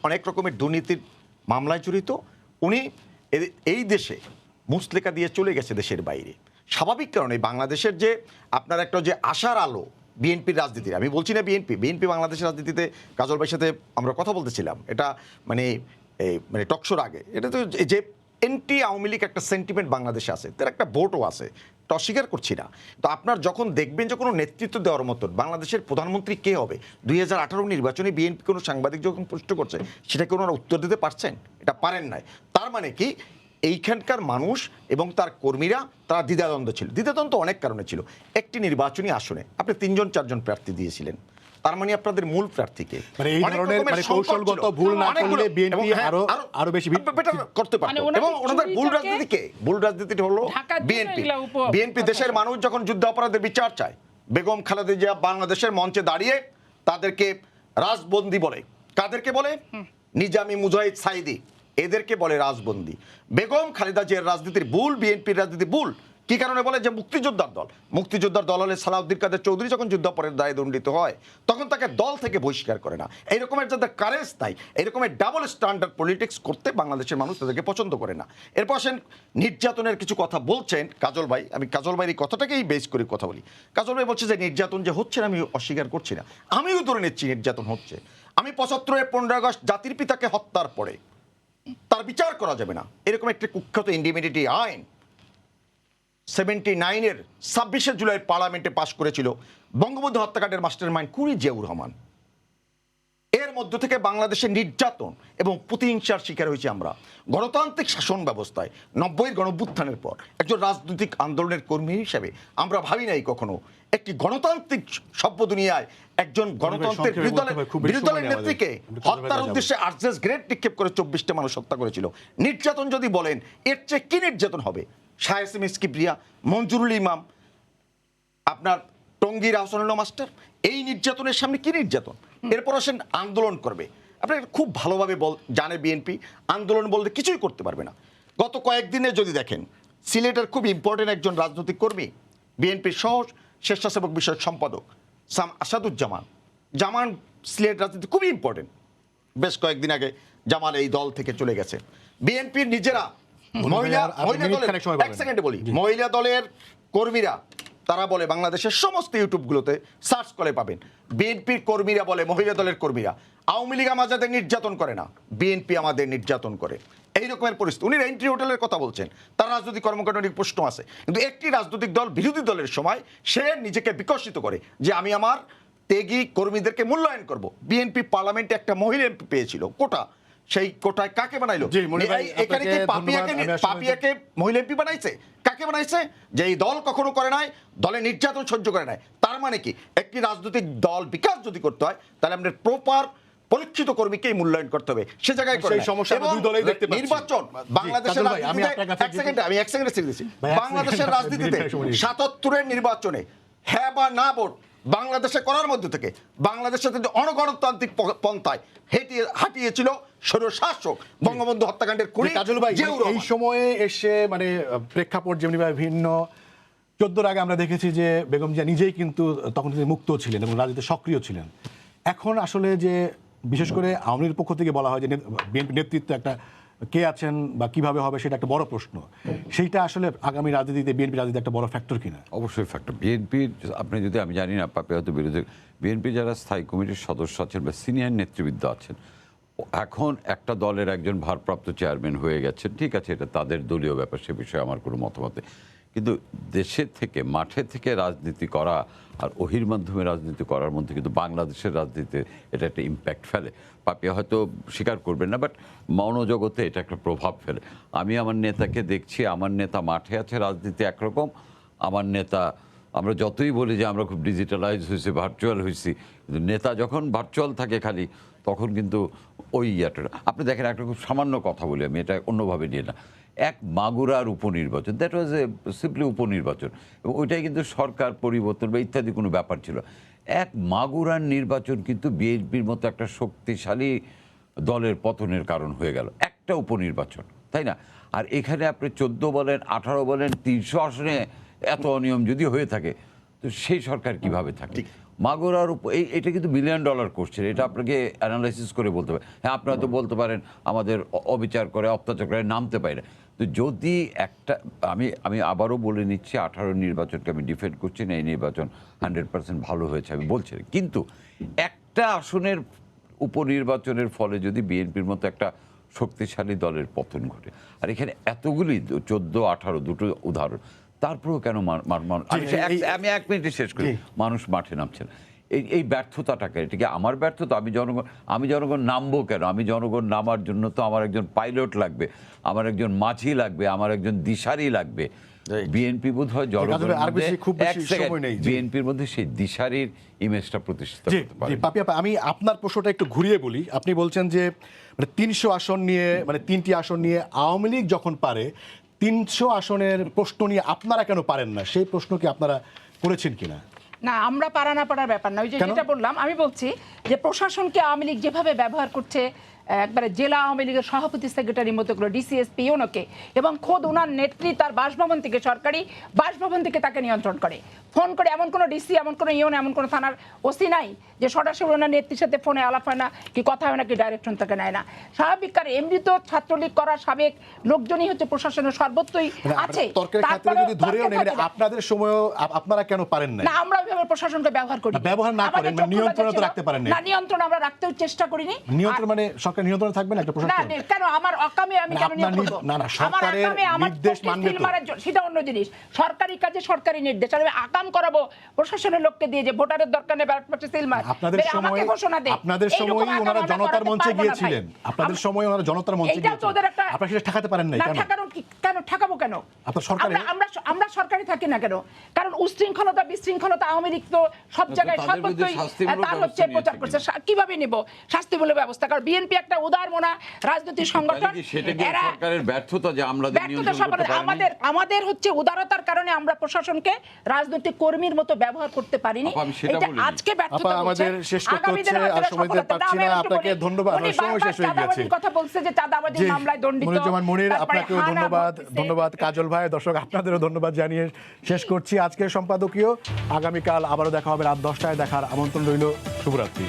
অনেক রকমের দুর্নীতির মামলায় জড়িত, উনি এই দেশে মুসলেকা দিয়ে চলে গেছে দেশের বাইরে। স্বাভাবিক কারণে বাংলাদেশের যে আপনার একটা যে আশার আলো বিএনপির রাজনীতির, আমি বলছি না বিএনপি বাংলাদেশের রাজনীতিতে, কাজল ভাইয়ের সাথে আমরা কথা বলতেছিলাম, এটা মানে টকশোর আগে, এটা তো যে এন্টি আওয়ামী লীগ একটা সেন্টিমেন্ট বাংলাদেশে আছে, তার একটা ভোটও আছে, তো অস্বীকার করছি না। তো আপনার যখন দেখবেন যে কোনো নেতৃত্ব দেওয়ার মতন বাংলাদেশের প্রধানমন্ত্রী কে হবে, 2018 নির্বাচনে বিএনপি কোনো সাংবাদিক যখন প্রশ্ন করছে সেটাকে ওনারা উত্তর দিতে পারছেন? এটা পারেন নাই। তার মানে কি এইখানকার মানুষ এবং তার কর্মীরা তারা দ্বিধাদ্বন্দ্ব ছিল। দ্বিধাদ্বন্দ্ব অনেক কারণে ছিল। একটি নির্বাচনী আসনে আপনি 3-4জন প্রার্থী দিয়েছিলেন, তার মানে আপনাদের মূল প্রার্থীকে মানে এই ধরনের মানে কৌশলগত ভুল না করলে বিএনপি আরো বেশি বেটার করতে পারত। এবং ওনাদের ভুল রাজনীতিকে, ভুল রাজনীতিটা হলো বিএনপি দেশের মানুষ যখন যুদ্ধাপরাধের বিচার চায়, বেগম খালেদা জিয়া বাংলাদেশের মঞ্চে দাঁড়িয়ে তাদেরকে রাজবন্দী বলে। কাদেরকে বলে? নিজামী, মুজাহিদ, সাইদি, এদেরকে বলে রাজবন্দী। বেগম খালেদা জিয়ার রাজনীতির ভুল, বিএনপির রাজনীতি ভুল, কি কারণে বলে যে মুক্তিযোদ্ধার দল হলে সালাউদ্দিন কাদের চৌধুরী যখন যুদ্ধাপরাধের দায়ে দণ্ডিত হয় তখন তাকে দল থেকে বহিষ্কার করে না। এই রকমের যাদের কারেজ নাই, এই রকমের ডাবল স্ট্যান্ডার্ড পলিটিক্স করতে বাংলাদেশের মানুষ তাদেরকে পছন্দ করে না। এরপর আসেন নির্যাতনের কিছু কথা বলছেন কাজল ভাই, আমি কাজল ভাইয়ের এই কথাটাকেই বেস করে কথা বলি। কাজল ভাই বলছে যে নির্যাতন যে হচ্ছে না আমি অস্বীকার করছি না, আমিও ধরে নিচ্ছি নির্যাতন হচ্ছে। আমি 75-এর 15 আগস্ট জাতির পিতাকে হত্যার পরে তার বিচার করা যাবে না এরকম একটি কুখ্যাত ইন্ডিমিনিটি আইন 79-এর 26শে জুলাই পার্লামেন্টে পাশ করেছিল বঙ্গবন্ধু হত্যাকাণ্ডের মাস্টার মাইন্ড কুড়ি জিয়াউর রহমান। এর মধ্য থেকে বাংলাদেশের নির্যাতন এবং প্রতিহিংসার শিকার হয়েছি আমরা। গণতান্ত্রিক শাসন ব্যবস্থায় 90-এর গণঅভ্যুত্থানের পর একজন রাজনৈতিক আন্দোলনের কর্মী হিসেবে আমরা ভাবি নাই কখনো একটি গণতান্ত্রিক সভ্য দুনিয়ায় একজন গণতন্ত্রের বিরোধী দলের নেত্রীকে হত্যার উদ্দেশ্যে আর্জেস গ্রেড নিক্ষেপ করে 24টা মানুষ হত্যা করেছিল। নির্যাতন যদি বলেন এর চেয়ে কি নির্যাতন হবে? শাহেস কিবরিয়া, মঞ্জুরুল ইমাম, আপনার টঙ্গীর আহসানুল্লাহ মাস্টার, এই নির্যাতনের সামনে কি নির্যাতন? এরপর আসেন আন্দোলন করবে। আপনার খুব ভালোভাবে জানে বিএনপি আন্দোলন বলতে কিছুই করতে পারবে না। গত কয়েকদিনে যদি দেখেন সিলেটের খুব ইম্পর্টেন্ট একজন রাজনৈতিক কর্মী বিএনপির সহ স্বেচ্ছাসেবক বিষয়ক সম্পাদক আসাদুজ্জামান জামান সিলেট রাজনীতি খুবই ইম্পর্টেন্ট। বেশ কয়েকদিন আগে জামাল এই দল থেকে চলে গেছে। বিএনপির নিজেরা মহিলা দলের কর্মীরা তারা বলে বাংলাদেশের সমস্ত ইউটিউবগুলোতে সার্চ করে পাবেন, বিএনপির কর্মীরা বলে মহিলা দলের কর্মীরা আওয়ামী লীগ আমাদের নির্যাতন করে না, বিএনপি আমাদের নির্যাতন করে। এই রকমের পরিস্থিতি। উনি এন্ট্রি হোটেলের কথা বলছেন, তার রাজনৈতিক কর্মকাণ্ড নিয়ে প্রশ্ন আছে, কিন্তু একটি রাজনৈতিক দল বিরোধী দলের সময় সে নিজেকে বিকশিত করে যে আমি আমার ত্যাগী কর্মীদেরকে মূল্যায়ন করব। বিএনপি পার্লামেন্টে একটা মহিলা এমপি পেয়েছিল কোটা, সেই কোটায় কাকে বানাইলো? এখানে কি পাপিয়াকে মহিলা এমপি বানাইছে? কাকে বানাইছে? যে এই দল কখনো করে নাই, দলের নির্যাতন সহ্য করে নাই। তার মানে কি একটি রাজনৈতিক দল বিকাশ যদি করতে হয় তাহলে আমাদের প্রপার পরীক্ষিত কর্মীকেই মূল্যায়ন করতে হবে। সে জায়গায় করে নির্বাচন বাংলাদেশের আমি এক সেকেন্ডে ছেড়ে দিচ্ছি। বাংলাদেশের রাজনীতিতে ৭৭-এর নির্বাচনে হ্যাঁ বা না ভোট বাংলাদেশে করার মধ্যে থেকে বাংলাদেশের অনগণতান্ত্রিক পন্থায় হাঁটিয়েছিল স্বৈরশাসক বঙ্গবন্ধু হত্যাকাণ্ডের কুড়ি। এই সময়ে এসে মানে প্রেক্ষাপট যেমনিভাবে ভিন্ন, 14-র আগে আমরা দেখেছি যে বেগম জিয়া নিজেই কিন্তু তখন তিনি মুক্ত ছিলেন এবং রাজনীতিতে সক্রিয় ছিলেন। এখন আসলে যে বিশেষ করে আওয়ামী লীগের পক্ষ থেকে বলা হয় যে বিএনপি নেতৃত্ব একটা কে আছেন বা কিভাবে হবে সেটা একটা বড় প্রশ্ন, সেইটা আসলে আগামী রাজনীতিতে বিএনপি রাজনীতি একটা বড় ফ্যাক্টর কিনা? অবশ্যই ফ্যাক্টর। বিএনপির আপনি যদি, আমি জানি না পাপে হয়তো বিরোধী, বিএনপি যারা স্থায়ী কমিটির সদস্য আছেন বা সিনিয়র নেতৃবৃন্দ আছেন, এখন একটা দলের একজন ভারপ্রাপ্ত চেয়ারম্যান হয়ে গেছেন, ঠিক আছে, এটা তাদের দলীয় ব্যাপার, সে বিষয়ে আমার কোনো মতামত নেই। কিন্তু দেশের থেকে মাঠে থেকে রাজনীতি করা আর ওহির মাধ্যমে রাজনীতি করার মধ্যে কিন্তু বাংলাদেশের রাজনীতিতে এটা একটা ইম্প্যাক্ট ফেলে। পাপিয়া হয়তো স্বীকার করবেন না, বাট মনোজগতে এটা একটা প্রভাব ফেলে। আমি আমার নেতাকে দেখছি, আমার নেতা মাঠে আছে, রাজনীতি একরকম, আমার নেতা, আমরা যতই বলি যে আমরা খুব ডিজিটালাইজ হয়েছি, ভার্চুয়াল হয়েছি, কিন্তু নেতা যখন ভার্চুয়াল থাকে খালি, তখন কিন্তু ওই ইয়াটা। আপনি দেখেন একটা খুব সামান্য কথা বলি, আমি এটা অন্যভাবে নিয়ে না, এক মাগুরার উপনির্বাচন, দ্যাট ওয়াজ এ সিম্পলি উপনির্বাচন, এবং ওইটাই কিন্তু সরকার পরিবর্তন বা ইত্যাদি কোনো ব্যাপার ছিল। এক মাগুরার নির্বাচন কিন্তু বিএনপির মতো একটা শক্তিশালী দলের পতনের কারণ হয়ে গেল, একটা উপনির্বাচন, তাই না? আর এখানে আপনি 14 বলেন, 18 বলেন, 300 আসনে এত অনিয়ম যদি হয়ে থাকে, তো সেই সরকার কিভাবে থাকে? মাগুরার এটা কিন্তু $1 বিলিয়ন করছে, এটা আপনাকে অ্যানালাইসিস করে বলতে হবে। হ্যাঁ, আপনারা তো বলতে পারেন আমাদের অবিচার করে, অত্যাচার করে নামতে পারে না, তো যদি একটা, আমি আবারও বলে নিচ্ছি, 18 নির্বাচনকে আমি ডিফেন্ড করছি না, এই নির্বাচন 100% ভালো হয়েছে আমি বলছি না, কিন্তু একটা আসনের উপনির্বাচনের ফলে যদি বিএনপির মতো একটা শক্তিশালী দলের পতন ঘটে, আর এখানে এতগুলি 14, 18 দুটো উদাহরণ, তারপরেও কেন আমি 1 মিনিটে শেষ করি, মানুষ মাঠে নামছে না? এই ব্যর্থতাটাকে, এটা কি আমার ব্যর্থতা? আমি জনগণ নামবো কেন? আমি জনগণ নামার জন্য তো আমার একজন পাইলট লাগবে, আমার একজন মাঝি লাগবে, আমার একজন দিশারি লাগবে। বিএনপি বোধ হয় বিএনপির মধ্যে সেই দিশারির ইমেজটা প্রতিষ্ঠিত করতে পারে। পাপিয়া, আমি আপনার প্রশ্নটা একটু ঘুরিয়ে বলি। আপনি বলছেন যে 300 আসন নিয়ে, মানে 3টি আসন নিয়ে আওয়ামী লীগ যখন পারে, 300 আসনের প্রশ্ন নিয়ে আপনারা কেন পারেন না? সেই প্রশ্ন কি আপনারা করেছেন কিনা? না, আমরা পারা না পারার ব্যাপার না। ওই যে যেটা বললাম, আমি বলছি যে প্রশাসনকে আওয়ামী লীগ যেভাবে ব্যবহার করছে, একবারে জেলা আওয়ামী লীগের সভাপতি সেক্রেটারির মতো করে ডিসিএসপি ইউনোকে, এবং খোদ ওনার নেত্রী তার বাসভবন থেকে, সরকারি বাসভবন থেকে তাকে নিয়ন্ত্রণ করে, ফোন করে। এমন কোনো ডিসি, এমন কোনো ইউনো, এমন কোনো থানার ওসি নাই যে সরাসরি ওনার নেত্রীর সাথে ফোনে আলাপ হয় না, কি কথা হয় না, কি ডাইরেকশন তাকে নেয় না। স্বাভাবিক কারণ এমনি তো ছাত্রলীগ করা সাবেক লোকজনই হচ্ছে প্রশাসনের সর্বত্রই আছে। তর্কের খাতিরে যদি ধরেও নেই, মানে আপনাদের সময়ও আপনারা কেন পারেন না? না, আমরা ওইভাবে প্রশাসনকে ব্যবহার করি, ব্যবহার না করেন, মানে নিয়ন্ত্রণ তো রাখতে পারেন না। না, নিয়ন্ত্রণ আমরা রাখতেও চেষ্টা করিনি। নিয়ন্ত্রণ মানে সরকার নিয়ন্ত্রণ থাকবে না একটা না, প্রশাসন? কেন আমার অকামে আমি কেন নিয়ন্ত্রণ করব? না, সরকারের নির্দেশ মানবে তো। সেটা অন্য জিনিস। সরকারি কাজে সরকারি নির্দেশ। আর আমি আকাম করাবো প্রশাসনের লোককে দিয়ে যে ভোটারের দরকার নেই, ব্যালট বাক্সে সিল মার, আপনাদের সময়, আপনাদের সময়ই ওনারা জনতার মঞ্চে গিয়েছিলেন, আপনাদের সময় ওনারা জনতার মঞ্চে গিয়েছিলেন, আপনারা সেটা ঠেকাতে পারেন না কেন? কেন ঠেকাবো কেন? আপনার সরকারে আমরা সরকারি থাকি না কেন? কারণ উশৃঙ্খলতা বিশৃঙ্খলতা আওয়ামী লীগ তো সব জায়গায় সর্বত্রই তার হচ্ছে প্রচার করছে। কিভাবে নেব শাস্তিমূলক ব্যবস্থা? কারণ বিএনপি একটা উদারমনা রাজনৈতিক সংগঠন। সেটা কি সরকারের ব্যর্থতা যে আমরা নিয়ন্ত্রণ করতে পারিনি? আমাদের হচ্ছে উদারতার কারণে আমরা প্রশাসনকে রাজনৈতিক কর্মীর মতো ব্যবহার করতে পারিনি। এটা আজকে ব্যর্থতা হচ্ছে। আমাদের শেষ করতে হচ্ছে, আর সময় দিতে পারছি না। আপনাকে ধন্যবাদ, সময় শেষ হয়ে গেছে। কথা বলছে যে চাঁদাবাজির মামলায় দণ্ডিত মনিরুজ্জামান মনির, আপনাকেও ধন্যবাদ কাজল ভাই। দর্শক আপনাদেরও ধন্যবাদ জানিয়ে শেষ করছি আজকের সম্পাদকীয়। আগামীকাল আবারও দেখা হবে রাত 10টায়, দেখার আমন্ত্রণ রইল। শুভরাত্রি।